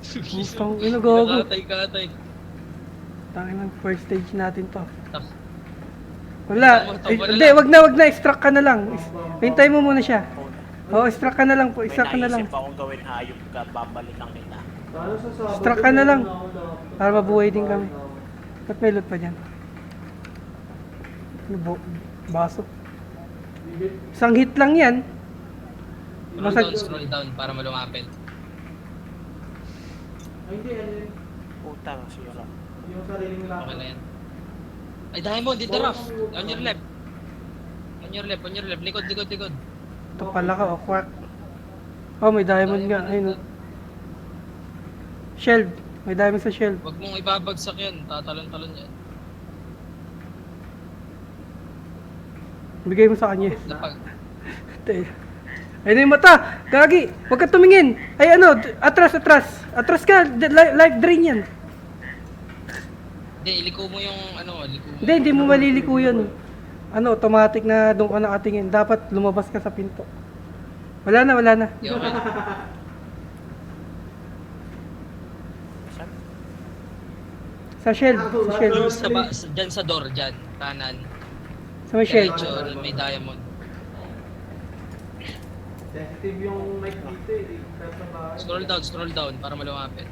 Putang ina, gago. Katay. Tangin ng first stage natin to. Tak. Wala. Tama Hindi, lang. wag na, extract ka na lang. Hintay mo muna siya. Oo, extract ka na lang po, May extract ka na lang. naisip akong gawin hayop ka, babalikan kita. paano sa Sabado? Struck ka na lang. Meron ako dapat. Para mabuhay din kami. Ba't may loot pa dyan? Ano, baso. Bibit. Isang hit lang yan. Scroll down para malumapit. Ay, hindi, ano yun? Puta, masira. Yung sariling Okay lakas. na yan. Ay, diamond, dito Raf. On your left. On your left. Likod. Ito pala ka, quack. Oh, may diamond nga. Ayun. Shield. May diamond sa shield. Huwag mong ibabagsak yan. Tatalon-talon yan. Bigay mo sa kanya. Napag... Ayun na yung mata! Gagi! Huwag ka tumingin! Ay ano, atras! Atras ka! Life drain yan! Hindi, iliko mo yung ano, Hindi mo maliliko yun. Ano, automatic na doon ka nakatingin. Dapat lumabas ka sa pinto. Wala na. Hindi, okay. Saan? Sa shield. Dyan sa door, dyan. Kanan. Sa may shield. Diretso, may diamond. Sensitive yung mic dito eh. Kaya sa bahay. Scroll down para malumapit.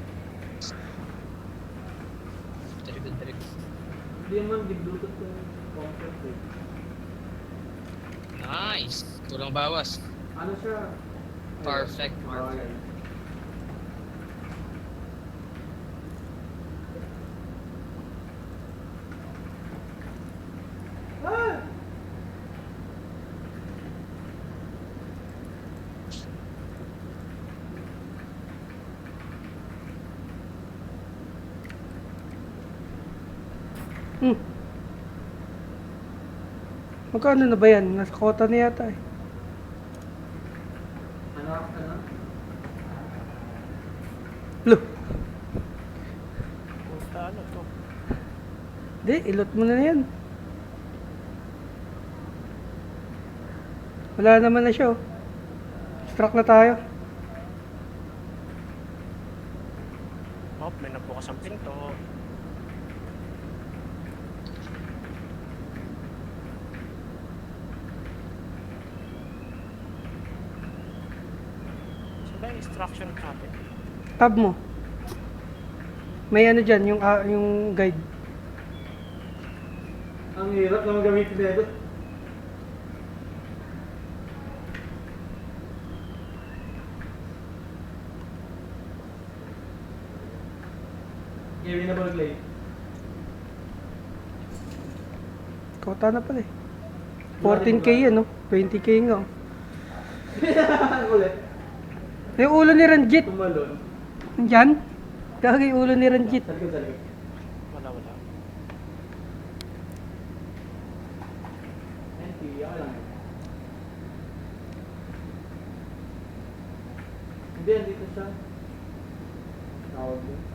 Very good. Hindi naman, di Bluetooth yung comfort eh. Nice! Kulang bawas. Ano siya? Perfect. Ayun. Ah! Magkano na ba yan? Nasa kota na yata eh. Ano? Look. Puta, ano to? Hindi, ilot mo na yan. Wala naman na siya oh. Struck na tayo. Oh, may nagbukas ang pinto. Saan ba yung instruction natin? Tab mo. May ano dyan, yung guide. Ang hirap naman gamitin nito. Kevin na ball play. Kota na pala eh. 14k yan, no? 20k nga. Ulit. Yung ulo ni Ranjit. Tumalon. Nandyan? Gagay ulo ni Ranjit. Sa likod, sa likod. Wala, wala. NT, ako lang. Hindi, andito siya. Tawag yun.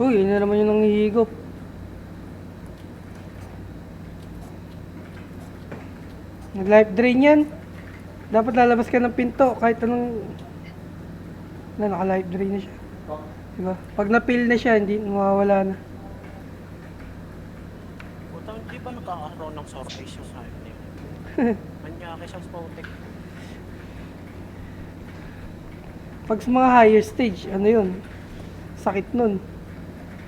Uy, yun na naman yung nanghihigop. Nag-life drain yan. Dapat lalabas ka ng pinto kahit anong... Naka-life drain na siya. Oh. Diba? Pag na-fill na siya, hindi mawawala na. Putang, di ba nagkakaroon ng shortage sa akin yun? Manyaki siya sa Spotek. Pag sa mga higher stage, ano yun? Sakit nun.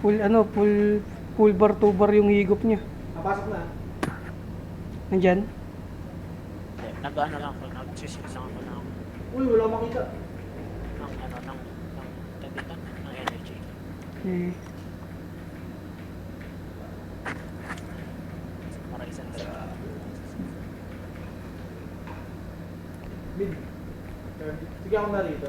Full bar to bar yung higop niya. Napasok na. Nandyan? Hindi, nag-ano lang ako, nagsisil lang ako ng, Uy, wala akong makita. ng energy. Eh, Para isang dalawa. Mid. Sige ako na rito.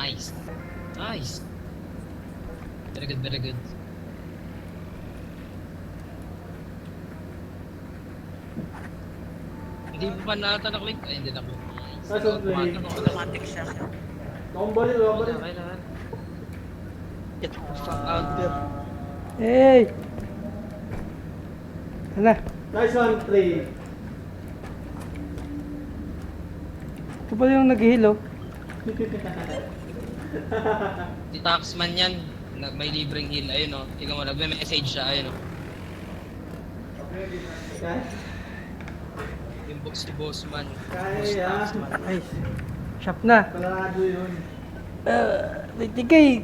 Nice. Nice. Very good, very good. Hindi mo pa nata na-click? Ay, hindi na-click. Nice. Nice one, play. Automatic siya. Akong baril, akong baril. Okay naman. Get the fuck out there. hey! Ano? Nice one, play. Ito pala yung nag-heal, oh. Si Taxman yan. May libreng heal. Ayun o. Ikaw mo, nagme-message siya. Ayun o. Kaya? Yung box si Bossman. Kaya. Nice. Shop na. Panarado yun. 20k.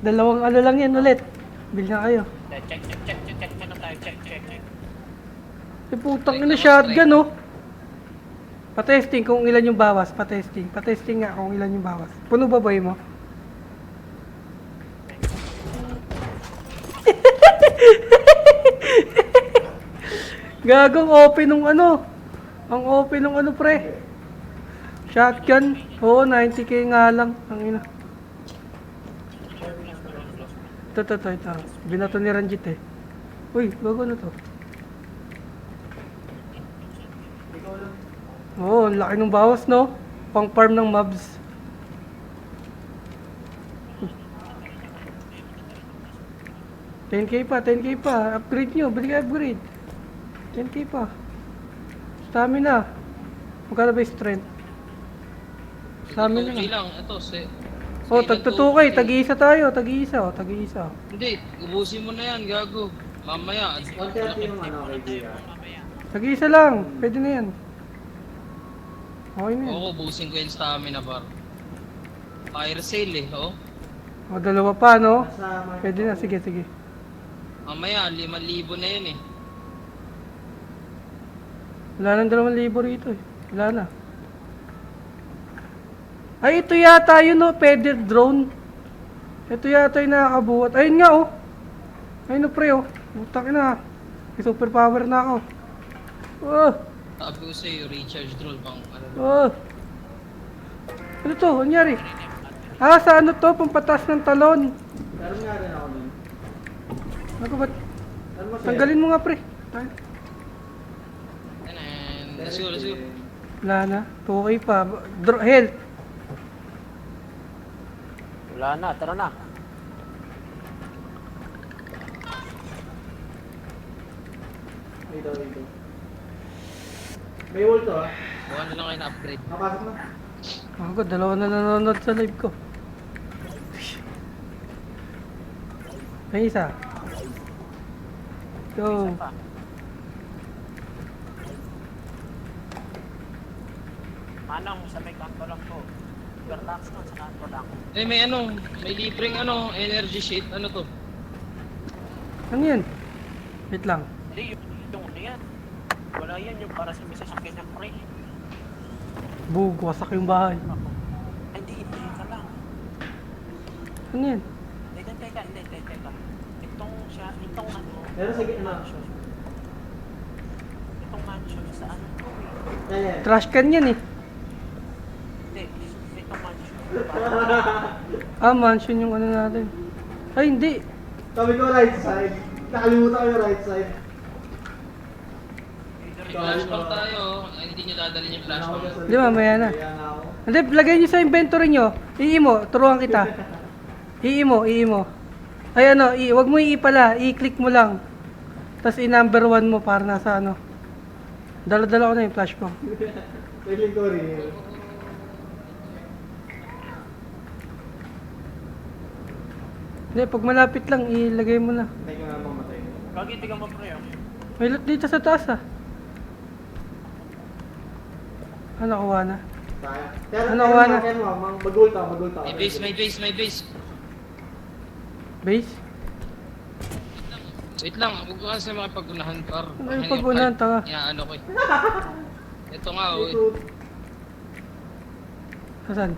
Dalawang ano lang yan ulit. Bil na kayo. Check na tayo. Check. Yung putang ina shotgun, oh. Pa-testing kung ilan yung bawas. Pa-testing nga kung ilan yung bawas. Puno ba boy mo? Gagong open nung ano. Ang open nung ano, pre. Shotgun. Oo, 90k nga lang. Ang ina. Ito. Binato ni Ranjit eh. Uy, bago na to. Oo, ang laki ng bawas, no? Pang farm ng mobs. $10k pa. Upgrade nyo, bili ka upgrade. 10k pa. Stamina. Magkano ba yung strength? Stamina Okay na. lang. Ito, Oh, tag-2k. Tag-iisa tayo. Tag-iisa. Hindi, ubusin mo na yan, gago. Mamaya. 130 yung ano kay Gia. Tag-iisa lang. Pwede na yan. Okay na yan. Oo, ubusin ko yung stamina bar. Fire sale eh, oh. O, dalawa pa, no? Nasa mark. Pwede na. Sige. Mamaya, 5,000 na yun eh. Wala nang 2,000 rito eh. Wala na. Ay, ito yata yun, no? Feather drone. Ito yata yung nakakabuhat. Ayun nga, oh. Ayun, no, pre, oh. Butak na. May superpower na ako. Oh. Sabi ko sa'yo, recharge drone pang ano. Oh. Ano to? Ano nangyari? Ah, sa ano to? Pampatas ng talon. Meron nga rin ako nun. Ako ba't? Ano mo Tanggalin mo nga, pre. Ay, And let's go. wala na. 2k pa. Health. Wala na, tara na. Wait. May wall to, ah. Buka na lang kayo na upgrade. Napasok na. Ako, dalawa na nanonood sa live ko. May isa. Go. Pa. Manang, sa may kanto lang po. Relax na, sa kanto lang. Eh, may libreng energy sheet. Ano to? Ano yan? Wait lang. Hindi, yung ano yan. Wala yan, yung para sa may sasakyan ng pre. Bug, wasak yung bahay. Ay, hindi ka lang. Ano yan? Teka. Itong ano, Pero sa gitna. mansion. Itong mansion, sa ano to eh. Ayan. Trash can yan eh. Hindi, itong mansion. Ah, mansion yung ano natin. Ay, hindi. Sabi ko right side. Nakalimutan ko yung right side. May flashbang tayo. Ay, hindi nyo dadalhin yung flashbang. Di ba, mamaya na. Kaya na ako. Hindi, lagay nyo sa inventory nyo. Iimo, turuan kita. Iimo. Ay ano, wag mo pala, i-click mo lang. Tapos i-number 1 mo para nasa ano. Dala-dala ko na yung flashbang. Feeling ko rin. Hindi, pag malapit lang, ilagay mo na. Hindi ko na mamatay. Gagi, tigang mo pre. May lot dito sa taas ah. Ah, nakuha na. Sayang. Pero Ano, Juana? Magulta. May base. Base? Wait lang, huwag ko kasi makipag-unahan par. Ano yung pag-unahan, tanga? Inaano ko eh. Ito nga, oh. Ito. Asan?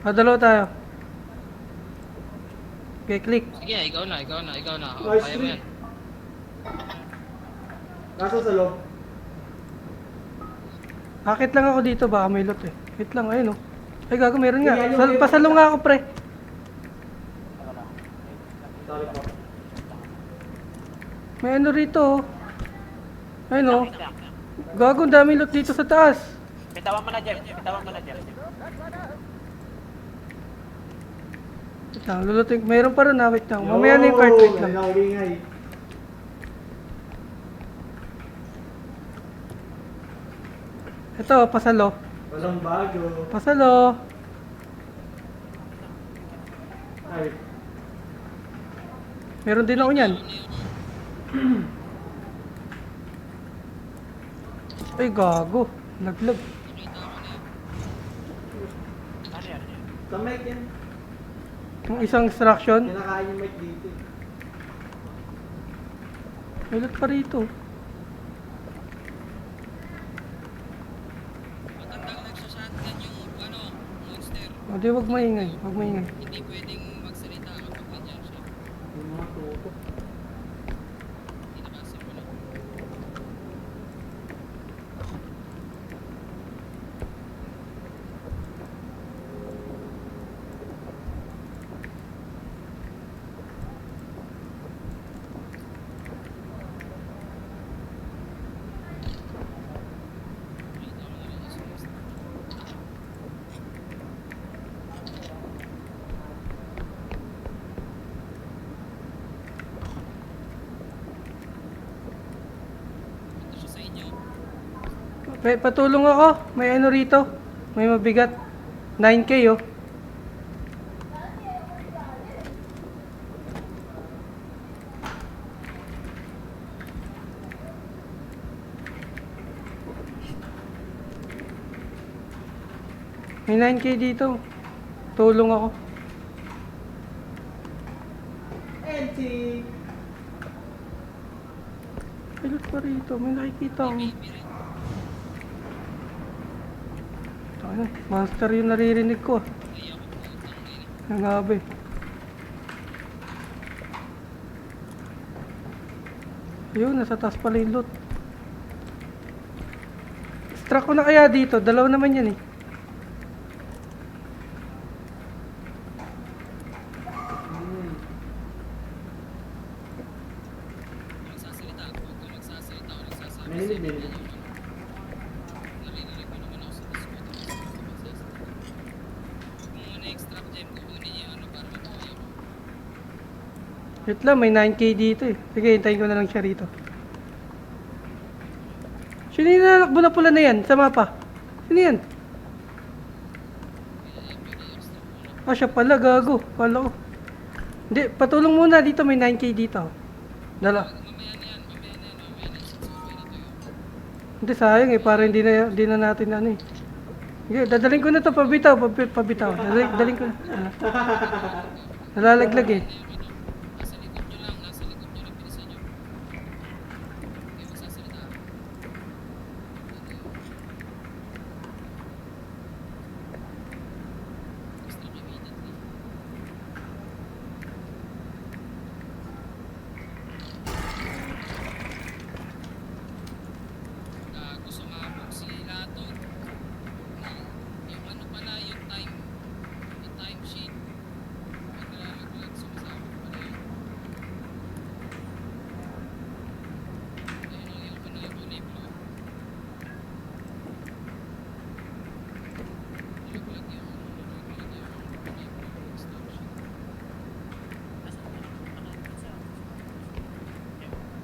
Ah, dalawa tayo. Okay, click. Sige, ikaw na. Oh, Nice kaya mo trick. yan. Nasa sa loob. Akit lang ako dito, baka may lot eh. Wait lang, ayun oh. Ay, gago, meron nga. Yan yung- Pasalong nga ako, pre. Sorry po. May ano rito oh. Ayun oh. Gago, ang dami lot dito sa taas. Bitawan mo na, Jeff. Wait lang, lulutin. Mayroon pa rin, wait lang. Mamaya na yung cart, wait lang. Ingay. Ito, pasalo. Walang bago. Pasalo. Ay. Meron din ako niyan. Ay, gago. Laglag. Ano yan? Sa mic yan. Yung isang extraction. Kinakain yung mic dito. May lot pa rito. Matandang nagsashotgun yung, monster. O, di wag maingay. Wag maingay. Hindi pwedeng magsalita kapag nandiyan siya. Yung mga tuto. Hindi nakasimula. Patulong ako. May ano rito. May mabigat. 9K oh. May 9K dito. Tulong ako. Empty. Pilot pa rito. May nakikita ako. Ano, monster yung naririnig ko. Nangabi. Yun, nasa taas pala yung loot. Extract ko na kaya dito. Dalawa naman yan eh. Nililig. Wait lang, may 9K dito eh. Sige, hintayin ko na lang siya rito. Sino yung nanakbo na pula na yan sa mapa? Sino yan? Ah, siya pala, gago. Pala ko. Hindi, patulong muna dito, may 9K dito. Dala. Hindi, sayang eh, para hindi na natin ano eh. Sige, dadaling ko na to, pabitaw. Dadaling ko na. Nalalaglag eh.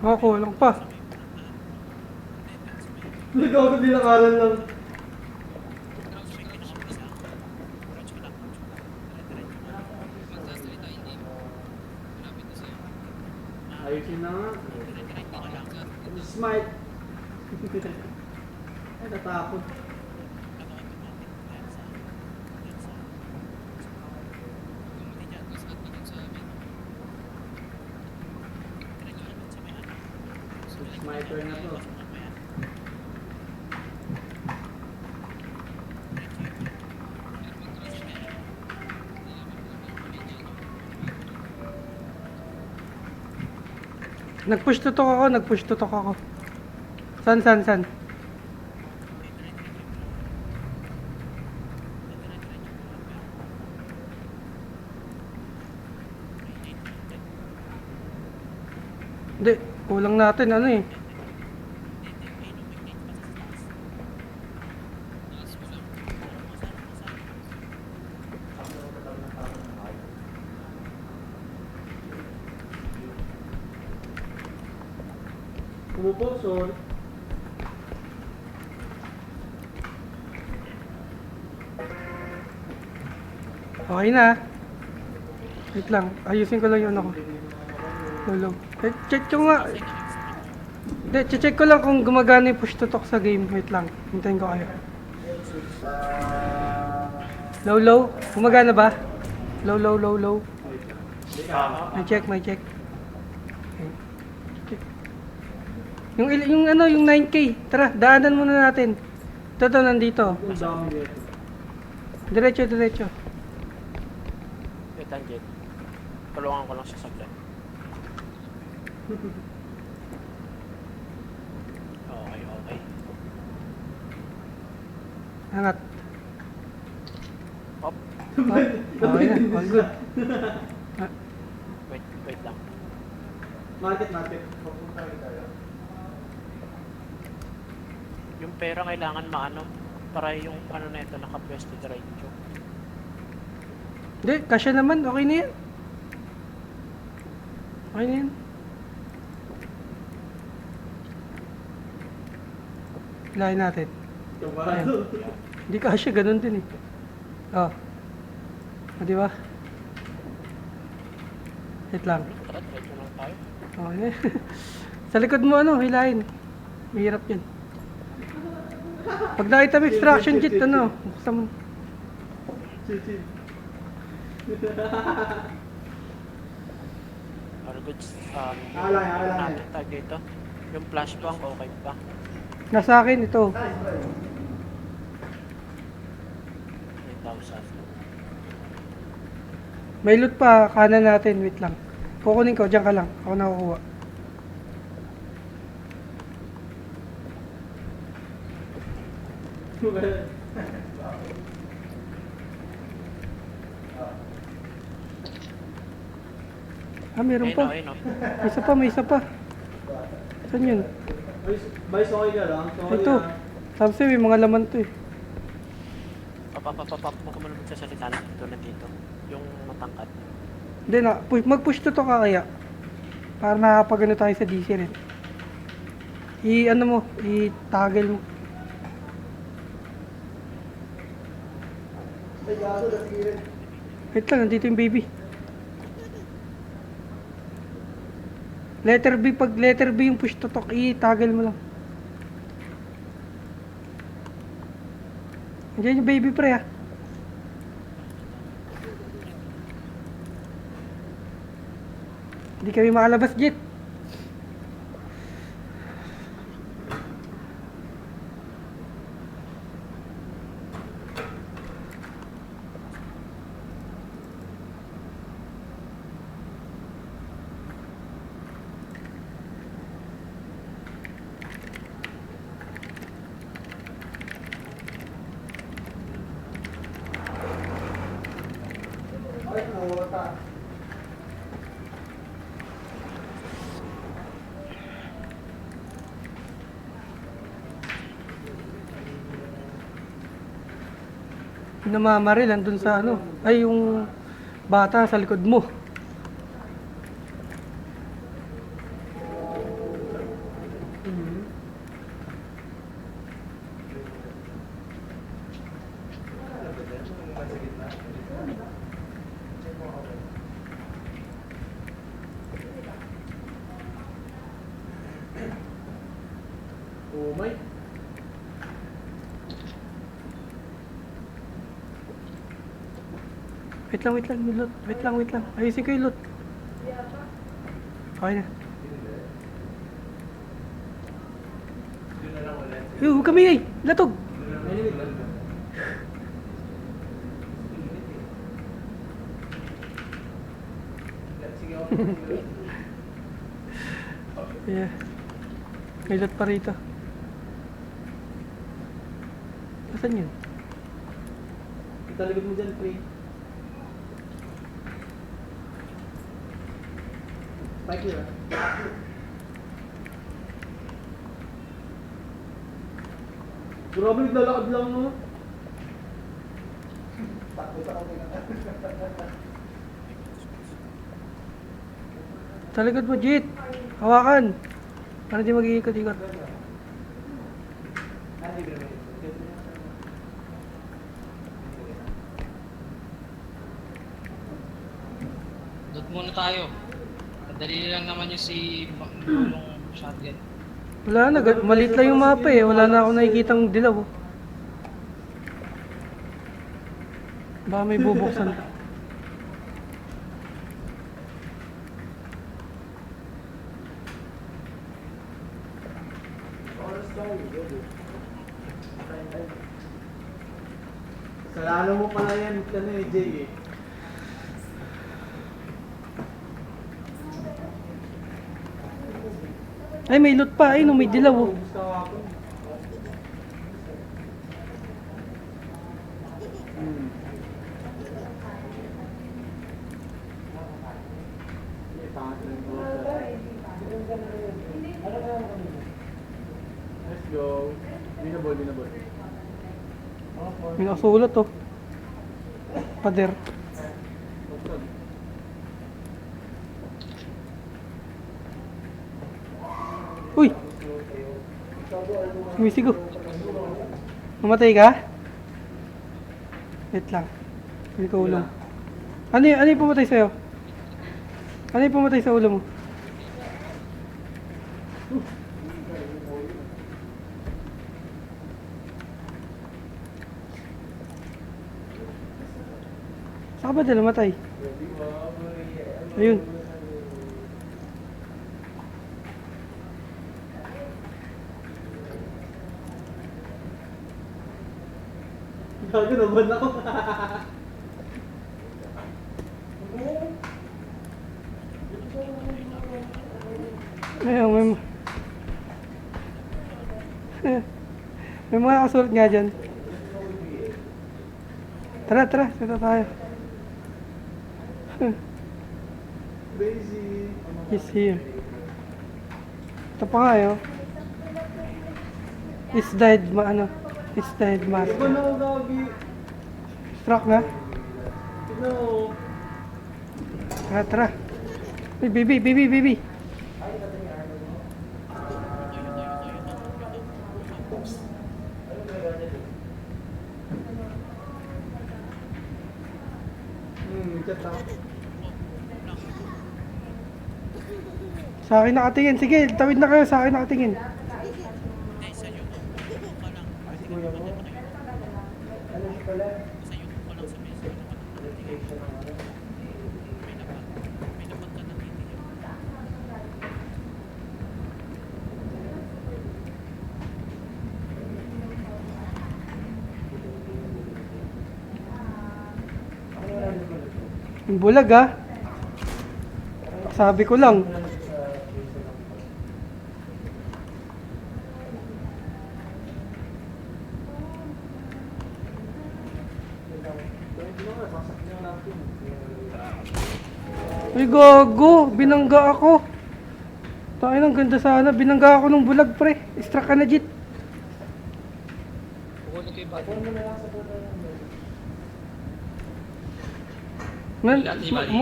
Oh, kulang pa. Nagawa ko nilakaran lang. Ayusin na nga. Smite. Ay, natakot. Smiter na to. Nag-push tutok ako, nag-push tutok ako. San? Hindi, kulang natin ano eh. Umupo, sorry. Okay na. Wait lang, ayusin ko lang yung ano ko. Lolo. Check ko nga. Hindi, check ko lang kung gumagana yung push to talk sa game. Wait lang, hintayin ko kayo. Low. Gumagana ba? Low. May check. Okay. Check. Yung ano, yung 9K. Tara, daanan muna natin. Ito, nandito. Ang dami dito. Diretso. Wait lang, Jet. Tulungan ko lang siya saglit. Okay. Angat. Pop. Okay na, all good. Wait lang. Market. Papunta rin tayo. Yung pera kailangan maano para yung ano na ito nakapwesto diretso. Hindi, kasya naman. Okay na yan. Hilahin natin. Kabado. Hindi kasya, ganun din eh. Oh. Di ba? Wait lang. Tara, diretso lang tayo. Okay. Sa likod mo ano, hilahin. Mahirap yan. Pag nakita mo extraction jet, ano, buksan mo. Chill. All good. Alay. Natin tayo dito. Yung flashbang, okay pa. Nasa akin ito. 9,000. May loot pa, kanan natin. Wait lang. Kukunin ko, dyan ka lang. Ako nakukuha. Meron pa. Ayun o. May isa pa. Saan yun? Bay, sorry ka lang. Sorry Ito. ah. Sabi sa'yo, may mga laman to eh. Papapapapap mo naman magsasalita na dito na dito. Yung matangkat. Hindi na, mag-push to ka kaya. Para nakapagano tayo sa DC rin. I-ano mo, i-toggle mo. Ay, gaso, nasigirin. Wait lang, nandito yung baby. Letter B yung push to talk, i-toggle mo lang. Andiyan yung baby pre ah. Hindi kami makalabas, Jet. Ay, nawata. Namamaril, andun sa ano. Ay, yung bata sa likod mo. my. Wait lang, yung loot. Wait lang. Ayusin ko yung loot. Okay na. Huwag kami ay! Latog! Enemy ba? Sige, okay. Yeah. May loot pa rito. Nasaan yun? Italigod mo dyan, Pre. Spike here, ah. Grabe, naglalakad lang, no? Talikod mo, Jit! Hawakan! Para di mag-iikot-ikot. Dot muna tayo. Madali lang naman yung yung shotgun. Wala na, maliit lang yung mapa eh. Wala na ako nakikitang dilaw. Oh. Baka may bubuksan. Kasalanan mo pala yan, ano eh, Jay eh. Ay, may loot pa. Ay, no, may dilaw. Oh. Ubus ka ako. Let's go. Binabol. May nakasulat oh. Pader. Uy! Sumisigo. Mamatay ka? Wait lang. Hindi ko ulo mo. Ano yung pumatay sa'yo? Ano yung pumatay sa ulo mo? Saan ka ba dyan namatay? Ayun. Gago naman ako. Ayun, may mga kasulat nga dyan. Tara, sito tayo. Crazy. He's here. Ito pa nga yun. Is died master. Iba na ako, Gabi. Struck na. Tignan mo. Tara. Uy, baby. Chat ako. Sa akin nakatingin. Sige, tawid na kayo. Sa akin nakatingin. Kuya mo. Ano siya pala? Yung bulag ah. Sabi ko lang. Uy, gago. Binangga ako. Tayo ng ganda sana. Binangga ako ng bulag, pre. Struck ka na, Jit. Kukunin ko yung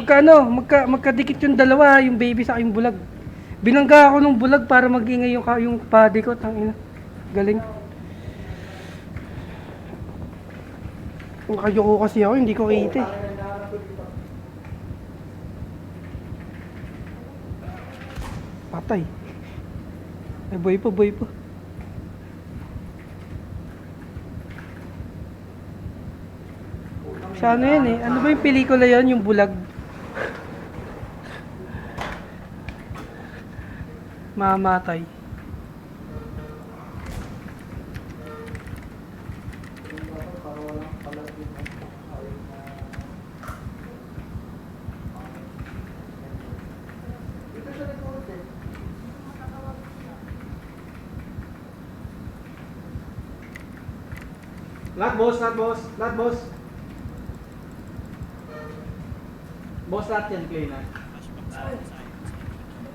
body. Magkadikit yung dalawa, yung baby sa yung bulag. Binangga ako ng bulag para mag-ingay yung body ko. Tangina. Galing. Kung kayoko kasi ako, hindi ko kita eh. Patay. Ay, boy pa. Sa ano yan eh? Ano ba yung pelikula yon? Yung bulag? Mamatay. Lahat boss, lahat boss, lahat boss. Boss lahat yan, clean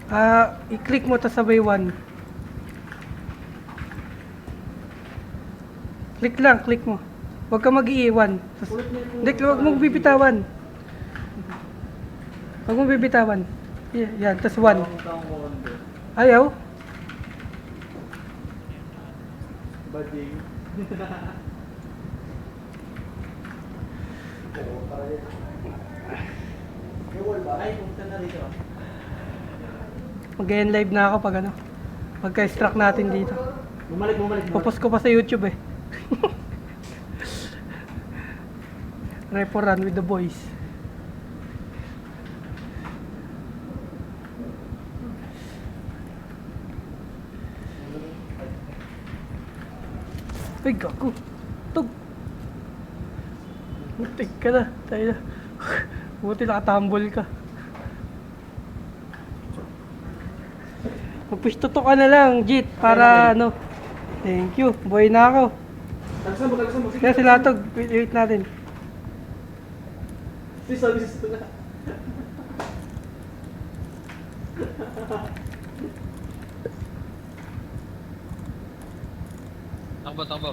ah. I-click mo ta sabay 1. Click lang, click mo. Huwag ka mag-i-1. Hindi, huwag mong bibitawan. Huwag mong bibitawan. Yan, tas 1. Ayaw? Bading. Ay, punta na rito. Mag-end live na ako pag ano. Pagka-extract natin dito. Bumalik. Popost ko pa sa YouTube eh. Repo Run with the boys. Ay, gago. Tug. Mutik ka na. Tayo na. Buti nakatambol ka. Magpistoto ka na lang, Jit, para ano. Thank you. Buhay na ako. Tagsan mo. Sige, Kaya sila to, wait natin. Sabi na. Takbo.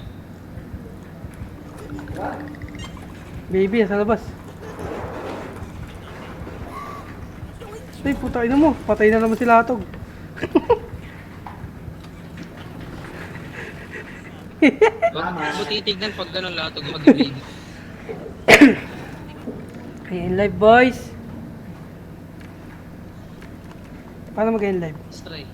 Baby, nasa labas. Ay, putay na mo. Patay na naman sila atog. Huwag mo titignan pag ganun lahat huwag mag-bleed. Ayan, live boys. Paano mag-end live? Stray.